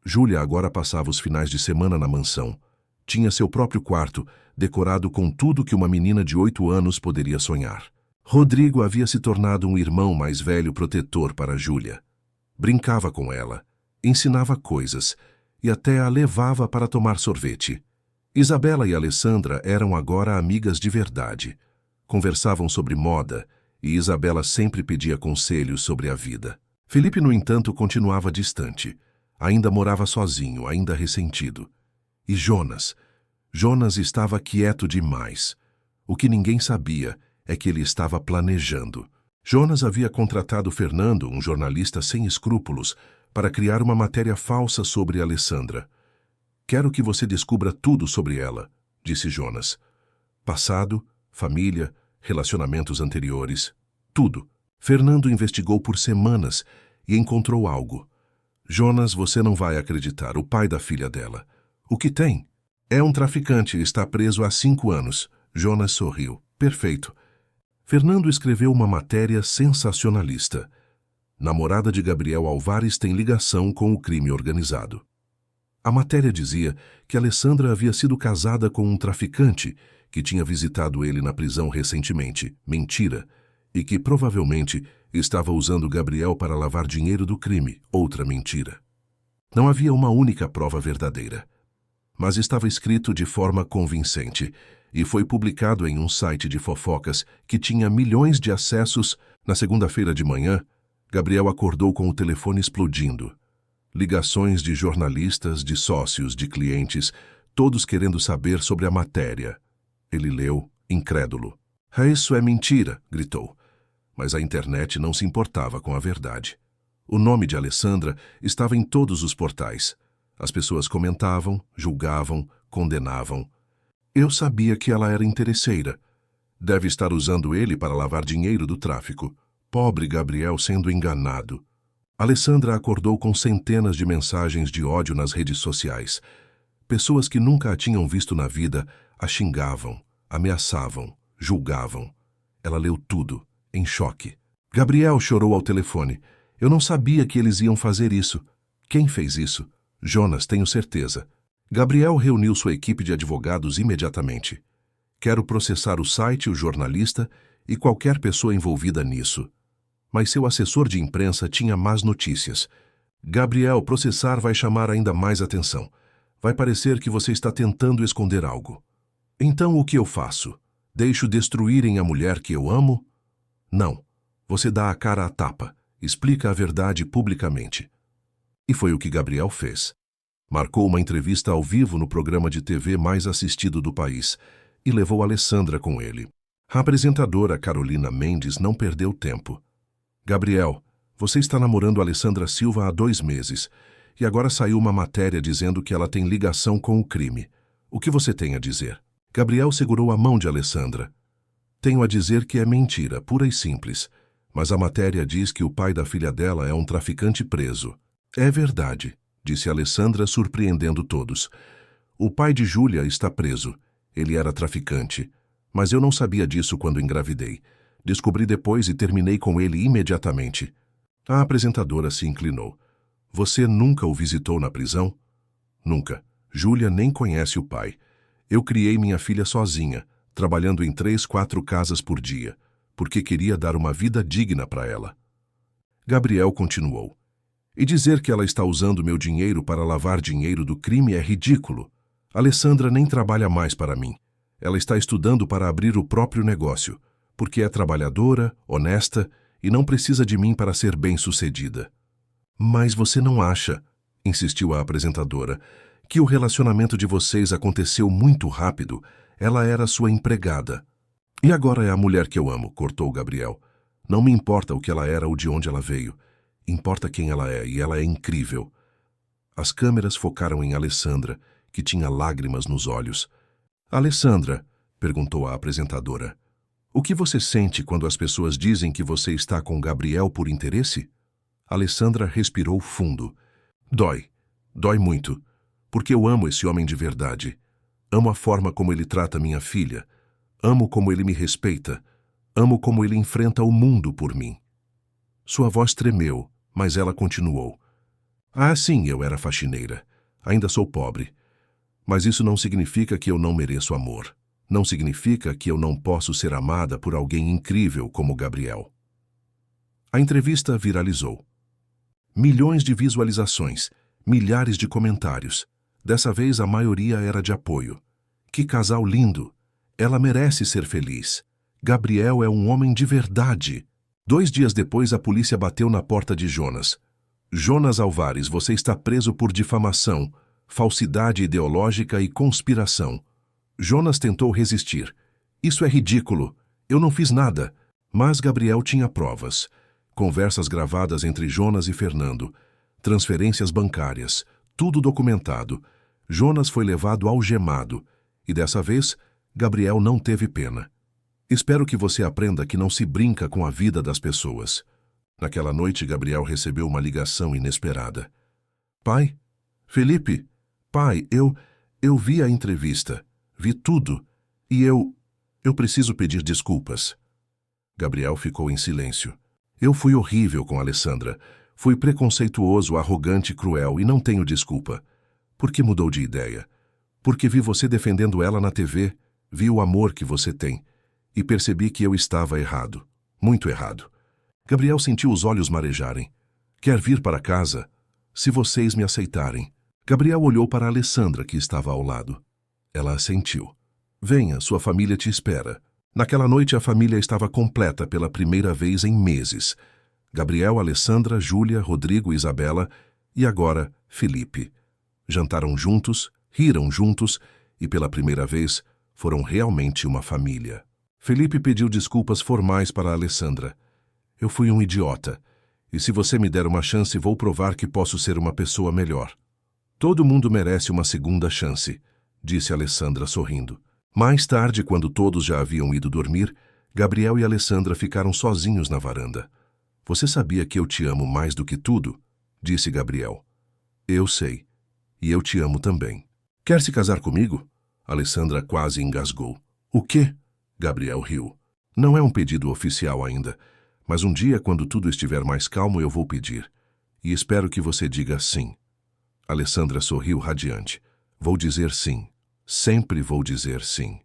Júlia agora passava os finais de semana na mansão. Tinha seu próprio quarto, decorado com tudo que uma menina de 8 anos poderia sonhar. Rodrigo havia se tornado um irmão mais velho protetor para Júlia. Brincava com ela, ensinava coisas e até a levava para tomar sorvete. Isabela e Alessandra eram agora amigas de verdade. Conversavam sobre moda e Isabela sempre pedia conselhos sobre a vida. Felipe, no entanto, continuava distante. Ainda morava sozinho, ainda ressentido. E Jonas? Jonas estava quieto demais. O que ninguém sabia é que ele estava planejando. Jonas havia contratado Fernando, um jornalista sem escrúpulos, para criar uma matéria falsa sobre Alessandra. Quero que você descubra tudo sobre ela, disse Jonas. Passado, família, relacionamentos anteriores, tudo. Fernando investigou por semanas e encontrou algo. Jonas, você não vai acreditar, o pai da filha dela. O que tem? É um traficante, está preso há 5 anos. Jonas sorriu. Perfeito. Fernando escreveu uma matéria sensacionalista. Namorada de Gabriel Alvares tem ligação com o crime organizado. A matéria dizia que Alessandra havia sido casada com um traficante que tinha visitado ele na prisão recentemente, mentira, e que provavelmente estava usando Gabriel para lavar dinheiro do crime, outra mentira. Não havia uma única prova verdadeira, mas estava escrito de forma convincente e foi publicado em um site de fofocas que tinha milhões de acessos. Na segunda-feira de manhã, Gabriel acordou com o telefone explodindo. Ligações de jornalistas, de sócios, de clientes, todos querendo saber sobre a matéria. Ele leu, incrédulo. Isso é mentira, gritou. Mas a internet não se importava com a verdade. O nome de Alessandra estava em todos os portais. As pessoas comentavam, julgavam, condenavam. Eu sabia que ela era interesseira. Deve estar usando ele para lavar dinheiro do tráfico. Pobre Gabriel sendo enganado. Alessandra acordou com centenas de mensagens de ódio nas redes sociais. Pessoas que nunca a tinham visto na vida a xingavam, ameaçavam, julgavam. Ela leu tudo, em choque. Gabriel chorou ao telefone. Eu não sabia que eles iam fazer isso. Quem fez isso? Jonas, tenho certeza. Gabriel reuniu sua equipe de advogados imediatamente. Quero processar o site, o jornalista e qualquer pessoa envolvida nisso. Mas seu assessor de imprensa tinha más notícias. Gabriel, processar vai chamar ainda mais atenção. Vai parecer que você está tentando esconder algo. Então o que eu faço? Deixo destruírem a mulher que eu amo? Não. Você dá a cara à tapa. Explica a verdade publicamente. E foi o que Gabriel fez. Marcou uma entrevista ao vivo no programa de TV mais assistido do país e levou Alessandra com ele. A apresentadora Carolina Mendes não perdeu tempo. Gabriel, você está namorando Alessandra Silva há 2 meses e agora saiu uma matéria dizendo que ela tem ligação com o crime. O que você tem a dizer? Gabriel segurou a mão de Alessandra. Tenho a dizer que é mentira, pura e simples. Mas a matéria diz que o pai da filha dela é um traficante preso. É verdade, disse Alessandra, surpreendendo todos. O pai de Júlia está preso. Ele era traficante. Mas eu não sabia disso quando engravidei. Descobri depois e terminei com ele imediatamente. A apresentadora se inclinou. Você nunca o visitou na prisão? Nunca. Júlia nem conhece o pai. Eu criei minha filha sozinha, trabalhando em 3, 4 casas por dia, porque queria dar uma vida digna para ela. Gabriel continuou. E dizer que ela está usando meu dinheiro para lavar dinheiro do crime é ridículo. Alessandra nem trabalha mais para mim. Ela está estudando para abrir o próprio negócio, porque é trabalhadora, honesta e não precisa de mim para ser bem-sucedida. Mas você não acha, insistiu a apresentadora, que o relacionamento de vocês aconteceu muito rápido? Ela era sua empregada. E agora é a mulher que eu amo, cortou Gabriel. Não me importa o que ela era ou de onde ela veio. Importa quem ela é, e ela é incrível. As câmeras focaram em Alessandra, que tinha lágrimas nos olhos. Alessandra, perguntou a apresentadora, o que você sente quando as pessoas dizem que você está com Gabriel por interesse? Alessandra respirou fundo. Dói. Dói muito. Porque eu amo esse homem de verdade. Amo a forma como ele trata minha filha. Amo como ele me respeita. Amo como ele enfrenta o mundo por mim. Sua voz tremeu, mas ela continuou. Ah, sim, eu era faxineira. Ainda sou pobre. Mas isso não significa que eu não mereço amor. Não significa que eu não posso ser amada por alguém incrível como Gabriel. A entrevista viralizou. Milhões de visualizações, milhares de comentários. Dessa vez a maioria era de apoio. Que casal lindo! Ela merece ser feliz. Gabriel é um homem de verdade. 2 dias depois a polícia bateu na porta de Jonas. Jonas Alvares, você está preso por difamação, falsidade ideológica e conspiração. Jonas tentou resistir. Isso é ridículo. Eu não fiz nada. Mas Gabriel tinha provas. Conversas gravadas entre Jonas e Fernando. Transferências bancárias. Tudo documentado. Jonas foi levado algemado. E dessa vez, Gabriel não teve pena. Espero que você aprenda que não se brinca com a vida das pessoas. Naquela noite, Gabriel recebeu uma ligação inesperada. Pai? Felipe? Pai, eu vi a entrevista. Vi tudo. E eu preciso pedir desculpas. Gabriel ficou em silêncio. Eu fui horrível com Alessandra. Fui preconceituoso, arrogante e cruel e não tenho desculpa. Por que mudou de ideia? Porque vi você defendendo ela na TV. Vi o amor que você tem e percebi que eu estava errado, muito errado. Gabriel sentiu os olhos marejarem. Quer vir para casa? Se vocês me aceitarem. Gabriel olhou para Alessandra, que estava ao lado. Ela assentiu. Venha, sua família te espera. Naquela noite a família estava completa pela primeira vez em meses. Gabriel, Alessandra, Júlia, Rodrigo, Isabela e agora Felipe. Jantaram juntos, riram juntos e pela primeira vez foram realmente uma família. Felipe pediu desculpas formais para Alessandra. Eu fui um idiota. E se você me der uma chance, vou provar que posso ser uma pessoa melhor. Todo mundo merece uma segunda chance, disse Alessandra sorrindo. Mais tarde, quando todos já haviam ido dormir, Gabriel e Alessandra ficaram sozinhos na varanda. Você sabia que eu te amo mais do que tudo? Disse Gabriel. Eu sei. E eu te amo também. Quer se casar comigo? Alessandra quase engasgou. O quê? Gabriel riu. Não é um pedido oficial ainda, mas um dia, quando tudo estiver mais calmo, eu vou pedir. E espero que você diga sim. Alessandra sorriu radiante. Vou dizer sim. Sempre vou dizer sim.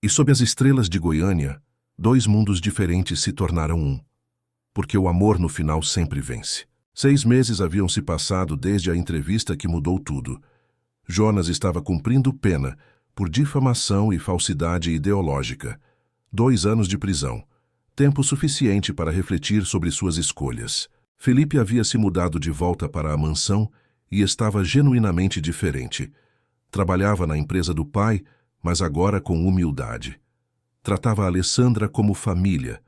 E sob as estrelas de Goiânia, 2 mundos diferentes se tornaram um. Porque o amor no final sempre vence. 6 meses haviam se passado desde a entrevista que mudou tudo. Jonas estava cumprindo pena por difamação e falsidade ideológica. 2 anos de prisão. Tempo suficiente para refletir sobre suas escolhas. Felipe havia se mudado de volta para a mansão e estava genuinamente diferente. Trabalhava na empresa do pai, mas agora com humildade. Tratava a Alessandra como família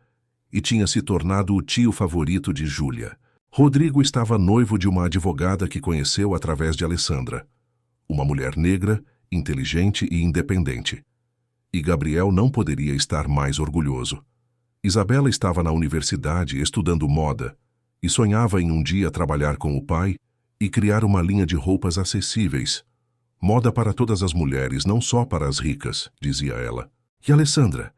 e tinha se tornado o tio favorito de Júlia. Rodrigo estava noivo de uma advogada que conheceu através de Alessandra. Uma mulher negra, inteligente e independente. E Gabriel não poderia estar mais orgulhoso. Isabela estava na universidade estudando moda e sonhava em um dia trabalhar com o pai e criar uma linha de roupas acessíveis. Moda para todas as mulheres, não só para as ricas, dizia ela. E Alessandra?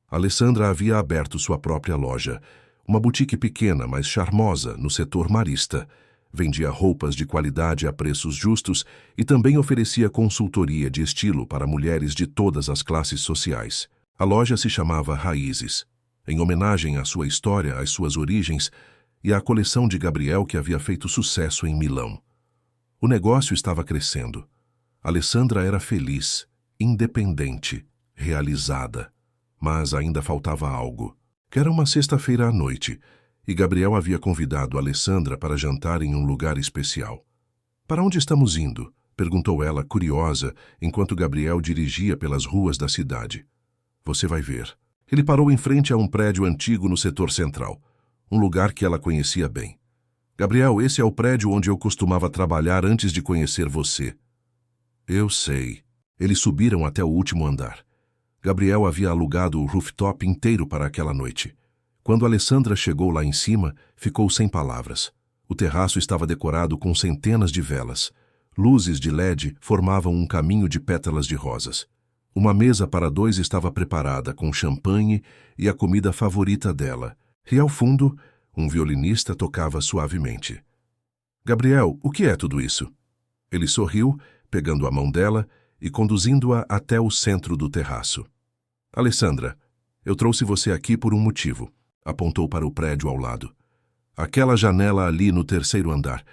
Alessandra havia aberto sua própria loja, uma boutique pequena, mas charmosa, no setor marista. Vendia roupas de qualidade a preços justos e também oferecia consultoria de estilo para mulheres de todas as classes sociais. A loja se chamava Raízes, em homenagem à sua história, às suas origens e à coleção de Gabriel que havia feito sucesso em Milão. O negócio estava crescendo. Alessandra era feliz, independente, realizada. Mas ainda faltava algo. Que era uma sexta-feira à noite, e Gabriel havia convidado Alessandra para jantar em um lugar especial. Para onde estamos indo? Perguntou ela, curiosa, enquanto Gabriel dirigia pelas ruas da cidade. Você vai ver. Ele parou em frente a um prédio antigo no setor central, um lugar que ela conhecia bem. Gabriel, esse é o prédio onde eu costumava trabalhar antes de conhecer você. Eu sei. Eles subiram até o último andar. Gabriel havia alugado o rooftop inteiro para aquela noite. Quando Alessandra chegou lá em cima, ficou sem palavras. O terraço estava decorado com centenas de velas. Luzes de LED formavam um caminho de pétalas de rosas. Uma mesa para 2 estava preparada, com champanhe e a comida favorita dela. E ao fundo, um violinista tocava suavemente. Gabriel, o que é tudo isso? Ele sorriu, pegando a mão dela e conduzindo-a até o centro do terraço. Alessandra, eu trouxe você aqui por um motivo. Apontou para o prédio ao lado. Aquela janela ali no 3º andar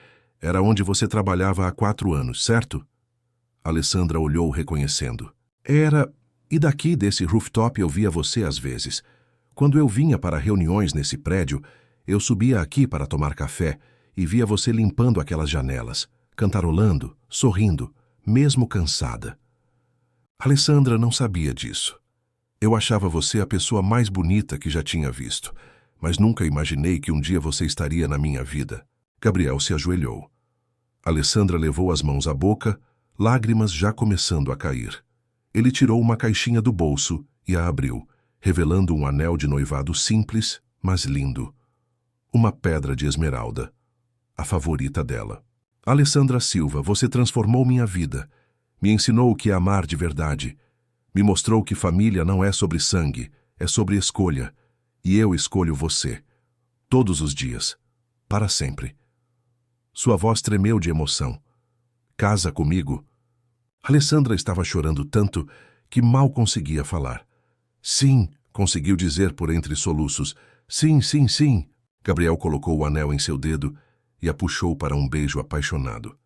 era onde você trabalhava há 4 anos, certo? Alessandra olhou reconhecendo. Era... E daqui desse rooftop eu via você às vezes. Quando eu vinha para reuniões nesse prédio, eu subia aqui para tomar café e via você limpando aquelas janelas, cantarolando, sorrindo, mesmo cansada. Alessandra não sabia disso. Eu achava você a pessoa mais bonita que já tinha visto, mas nunca imaginei que um dia você estaria na minha vida. Gabriel se ajoelhou. Alessandra levou as mãos à boca, lágrimas já começando a cair. Ele tirou uma caixinha do bolso e a abriu, revelando um anel de noivado simples, mas lindo. Uma pedra de esmeralda, a favorita dela. Alessandra Silva, você transformou minha vida. Me ensinou o que é amar de verdade. Me mostrou que família não é sobre sangue, é sobre escolha. E eu escolho você. Todos os dias. Para sempre. Sua voz tremeu de emoção. Casa comigo. Alessandra estava chorando tanto que mal conseguia falar. Sim, conseguiu dizer por entre soluços. Sim, sim, sim. Gabriel colocou o anel em seu dedo e a puxou para um beijo apaixonado.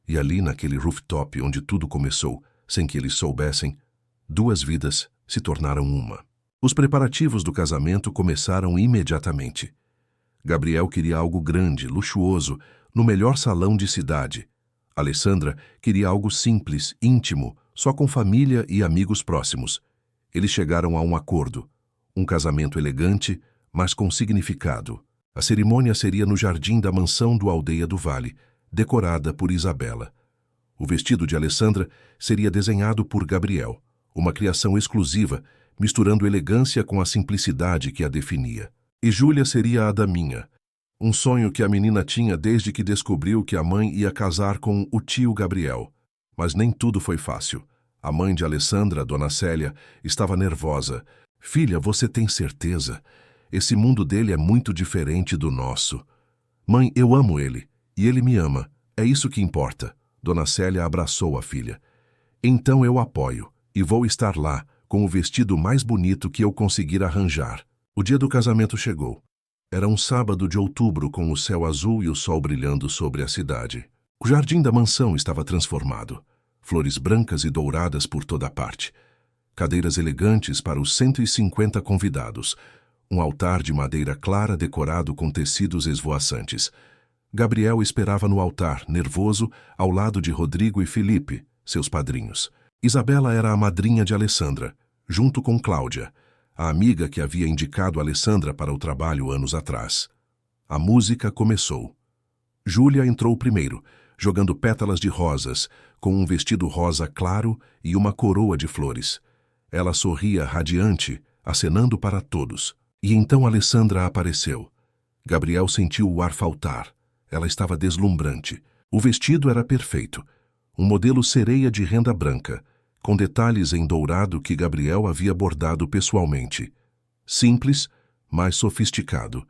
E ali, naquele rooftop onde tudo começou, sem que eles soubessem, duas vidas se tornaram uma. Os preparativos do casamento começaram imediatamente. Gabriel queria algo grande, luxuoso, no melhor salão de cidade. Alessandra queria algo simples, íntimo, só com família e amigos próximos. Eles chegaram a um acordo. Um casamento elegante, mas com significado. A cerimônia seria no jardim da mansão do Aldeia do Vale, decorada por Isabela. O vestido de Alessandra seria desenhado por Gabriel, uma criação exclusiva, misturando elegância com a simplicidade que a definia. E Júlia seria a daminha, um sonho que a menina tinha desde que descobriu que a mãe ia casar com o tio Gabriel. Mas nem tudo foi fácil. A mãe de Alessandra, Dona Célia, estava nervosa. Filha, você tem certeza? Esse mundo dele é muito diferente do nosso. Mãe, eu amo ele, e ele me ama. É isso que importa. Dona Célia abraçou a filha. Então eu apoio, e vou estar lá, com o vestido mais bonito que eu conseguir arranjar. O dia do casamento chegou. Era um sábado de outubro com o céu azul e o sol brilhando sobre a cidade. O jardim da mansão estava transformado. Flores brancas e douradas por toda parte. Cadeiras elegantes para os 150 convidados. Um altar de madeira clara decorado com tecidos esvoaçantes. Gabriel esperava no altar, nervoso, ao lado de Rodrigo e Felipe, seus padrinhos. Isabela era a madrinha de Alessandra, junto com Cláudia, a amiga que havia indicado Alessandra para o trabalho anos atrás. A música começou. Júlia entrou primeiro, jogando pétalas de rosas, com um vestido rosa claro e uma coroa de flores. Ela sorria radiante, acenando para todos. E então Alessandra apareceu. Gabriel sentiu o ar faltar. Ela estava deslumbrante. O vestido era perfeito. Um modelo sereia de renda branca, com detalhes em dourado que Gabriel havia bordado pessoalmente. Simples, mas sofisticado.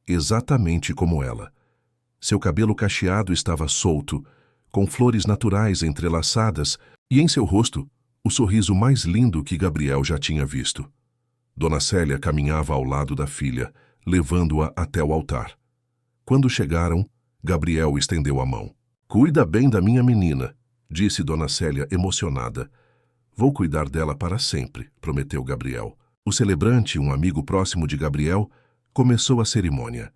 Exatamente como ela. Seu cabelo cacheado estava solto, com flores naturais entrelaçadas, e em seu rosto, o sorriso mais lindo que Gabriel já tinha visto. Dona Célia caminhava ao lado da filha, levando-a até o altar. Quando chegaram, Gabriel estendeu a mão. "Cuida bem da minha menina", disse Dona Célia emocionada. "Vou cuidar dela para sempre", prometeu Gabriel. O celebrante, um amigo próximo de Gabriel, começou a cerimônia.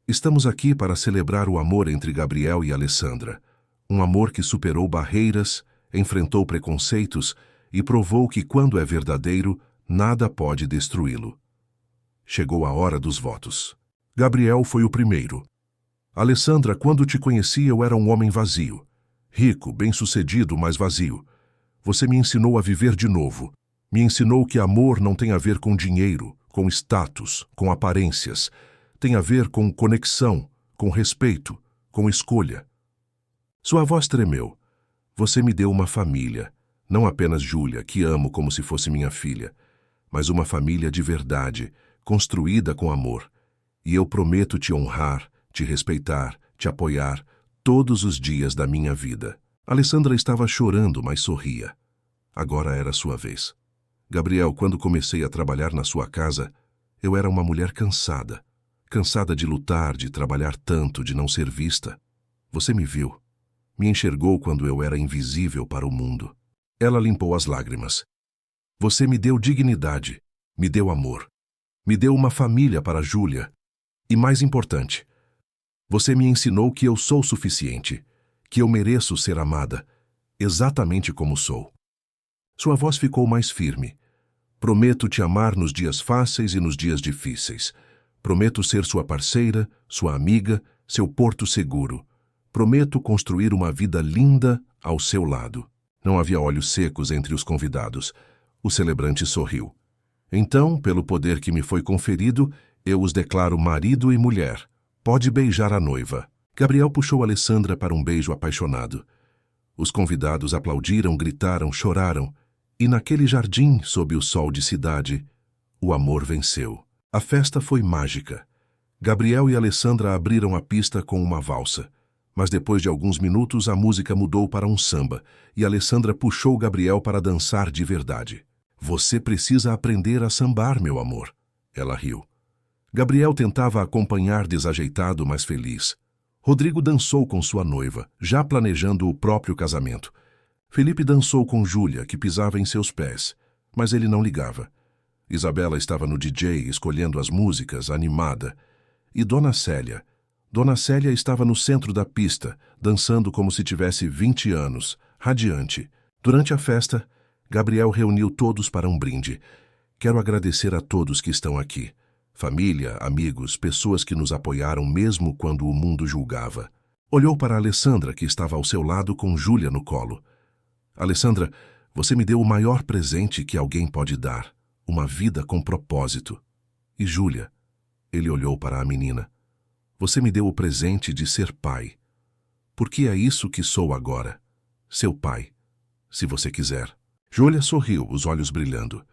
"Estamos aqui para celebrar o amor entre Gabriel e Alessandra. Um amor que superou barreiras, enfrentou preconceitos e provou que, quando é verdadeiro, nada pode destruí-lo." Chegou a hora dos votos. Gabriel foi o primeiro. "Alessandra, quando te conheci eu era um homem vazio. Rico, bem-sucedido, mas vazio. Você me ensinou a viver de novo. Me ensinou que amor não tem a ver com dinheiro, com status, com aparências. Tem a ver com conexão, com respeito, com escolha." Sua voz tremeu. "Você me deu uma família. Não apenas Júlia, que amo como se fosse minha filha, mas uma família de verdade, construída com amor. E eu prometo te honrar, te respeitar, te apoiar, todos os dias da minha vida." Alessandra estava chorando, mas sorria. Agora era sua vez. "Gabriel, quando comecei a trabalhar na sua casa, eu era uma mulher cansada. Cansada de lutar, de trabalhar tanto, de não ser vista. Você me viu. Me enxergou quando eu era invisível para o mundo." Ela limpou as lágrimas. "Você me deu dignidade, me deu amor. Me deu uma família para Júlia. E mais importante, você me ensinou que eu sou suficiente, que eu mereço ser amada, exatamente como sou." Sua voz ficou mais firme. "Prometo te amar nos dias fáceis e nos dias difíceis. Prometo ser sua parceira, sua amiga, seu porto seguro. Prometo construir uma vida linda ao seu lado." Não havia olhos secos entre os convidados. O celebrante sorriu. "Então, pelo poder que me foi conferido, eu os declaro marido e mulher. Pode beijar a noiva." Gabriel puxou Alessandra para um beijo apaixonado. Os convidados aplaudiram, gritaram, choraram. E naquele jardim, sob o sol de cidade, o amor venceu. A festa foi mágica. Gabriel e Alessandra abriram a pista com uma valsa. Mas depois de alguns minutos a música mudou para um samba e Alessandra puxou Gabriel para dançar de verdade. Você precisa aprender a sambar, meu amor. Ela riu. Gabriel tentava acompanhar desajeitado, mas feliz. Rodrigo dançou com sua noiva, já planejando o próprio casamento. Felipe dançou com Júlia, que pisava em seus pés, mas ele não ligava. Isabela estava no DJ, escolhendo as músicas, animada. E Dona Célia estava no centro da pista, dançando como se tivesse 20 anos, radiante. Durante a festa, Gabriel reuniu todos para um brinde. Quero agradecer a todos que estão aqui. Família, amigos, pessoas que nos apoiaram mesmo quando o mundo julgava. Olhou para Alessandra, que estava ao seu lado com Júlia no colo. Alessandra, você me deu o maior presente que alguém pode dar. Uma vida com propósito. E Júlia, ele olhou para a menina. Você me deu o presente de ser pai. Porque é isso que sou agora. Seu pai, se você quiser. Júlia sorriu, os olhos brilhando.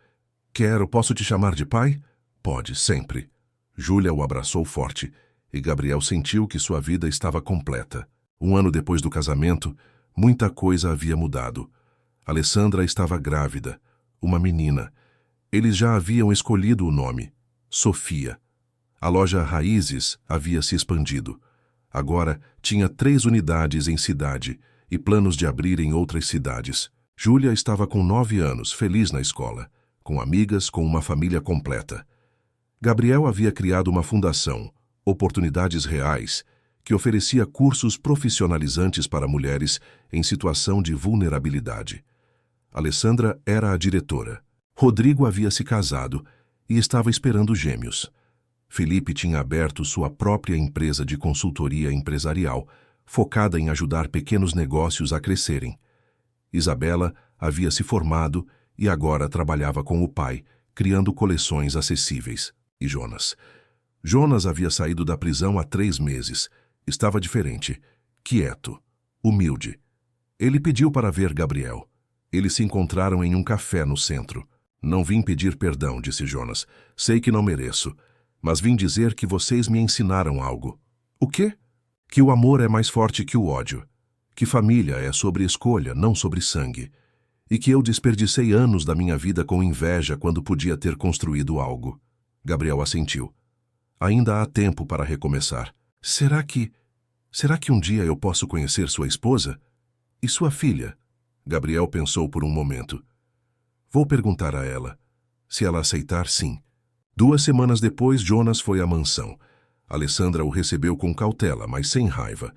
Posso te chamar de pai? Pode, sempre. Júlia o abraçou forte e Gabriel sentiu que sua vida estava completa. 1 ano depois do casamento, muita coisa havia mudado. Alessandra estava grávida, uma menina. Eles já haviam escolhido o nome, Sofia. A loja Raízes havia se expandido. Agora tinha 3 unidades em cidade e planos de abrir em outras cidades. Júlia estava com 9 anos, feliz na escola, com amigas, com uma família completa. Gabriel havia criado uma fundação, Oportunidades Reais, que oferecia cursos profissionalizantes para mulheres em situação de vulnerabilidade. Alessandra era a diretora. Rodrigo havia se casado e estava esperando gêmeos. Felipe tinha aberto sua própria empresa de consultoria empresarial, focada em ajudar pequenos negócios a crescerem. Isabela havia se formado e agora trabalhava com o pai, criando coleções acessíveis. E Jonas havia saído da prisão há 3 meses. Estava diferente, quieto, humilde. Ele pediu para ver Gabriel. Eles se encontraram em um café no centro. Não vim pedir perdão, disse Jonas. Sei que não mereço, mas vim dizer que vocês me ensinaram algo. O quê? Que o amor é mais forte que o ódio. Que família é sobre escolha, não sobre sangue. E que eu desperdicei anos da minha vida com inveja quando podia ter construído algo. Gabriel assentiu. Ainda há tempo para recomeçar. Será que um dia eu posso conhecer sua esposa? E sua filha? Gabriel pensou por um momento. Vou perguntar a ela. Se ela aceitar, sim. 2 semanas depois, Jonas foi à mansão. Alessandra o recebeu com cautela, mas sem raiva.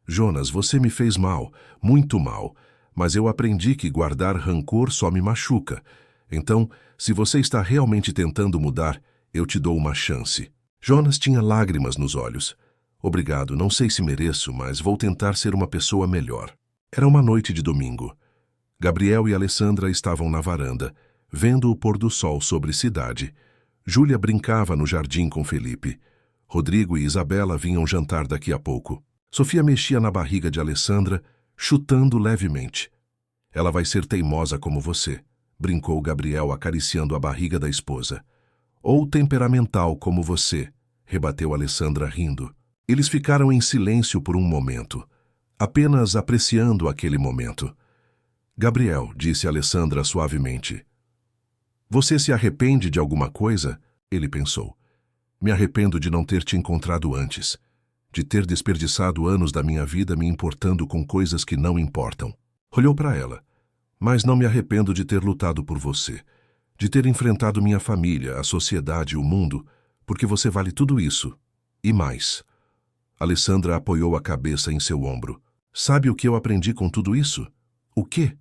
Jonas, você me fez mal, muito mal, mas eu aprendi que guardar rancor só me machuca. Então, se você está realmente tentando mudar, eu te dou uma chance. Jonas tinha lágrimas nos olhos. Obrigado, não sei se mereço, mas vou tentar ser uma pessoa melhor. Era uma noite de domingo. Gabriel e Alessandra estavam na varanda, vendo o pôr do sol sobre cidade. Júlia brincava no jardim com Felipe. Rodrigo e Isabela vinham jantar daqui a pouco. Sofia mexia na barriga de Alessandra, chutando levemente. Ela vai ser teimosa como você, brincou Gabriel acariciando a barriga da esposa. Ou temperamental como você, rebateu Alessandra rindo. Eles ficaram em silêncio por um momento, apenas apreciando aquele momento. Gabriel, disse Alessandra suavemente. Você se arrepende de alguma coisa? Ele pensou. Me arrependo de não ter te encontrado antes, de ter desperdiçado anos da minha vida me importando com coisas que não importam. Olhou para ela. Mas não me arrependo de ter lutado por você, de ter enfrentado minha família, a sociedade, o mundo, porque você vale tudo isso. E mais. Alessandra apoiou a cabeça em seu ombro. Sabe o que eu aprendi com tudo isso? O quê?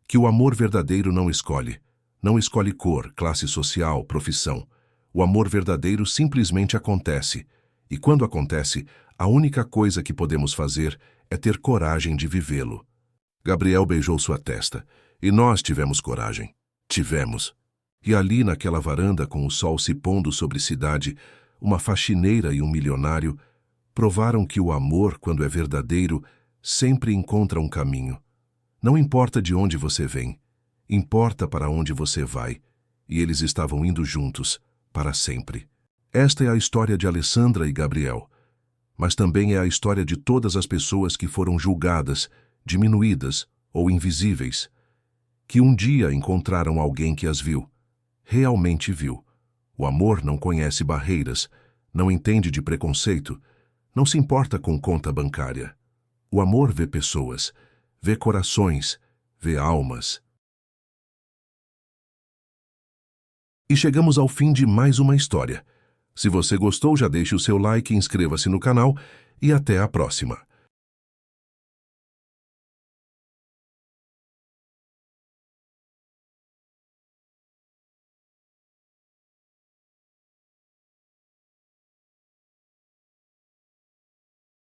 Que o amor verdadeiro não escolhe. Não escolhe cor, classe social, profissão. O amor verdadeiro simplesmente acontece. E quando acontece, a única coisa que podemos fazer é ter coragem de vivê-lo. Gabriel beijou sua testa. E nós tivemos coragem. Tivemos. E ali naquela varanda, com o sol se pondo sobre cidade, uma faxineira e um milionário provaram que o amor, quando é verdadeiro, sempre encontra um caminho. Não importa de onde você vem, importa para onde você vai. E eles estavam indo juntos, para sempre. Esta é a história de Alessandra e Gabriel. mas também é a história de todas as pessoas que foram julgadas, diminuídas ou invisíveis, que um dia encontraram alguém que as viu, realmente viu. O amor não conhece barreiras, não entende de preconceito, não se importa com conta bancária. O amor vê pessoas, vê corações, vê almas. E chegamos ao fim de mais uma história. Se você gostou, já deixe o seu like, inscreva-se no canal e até a próxima.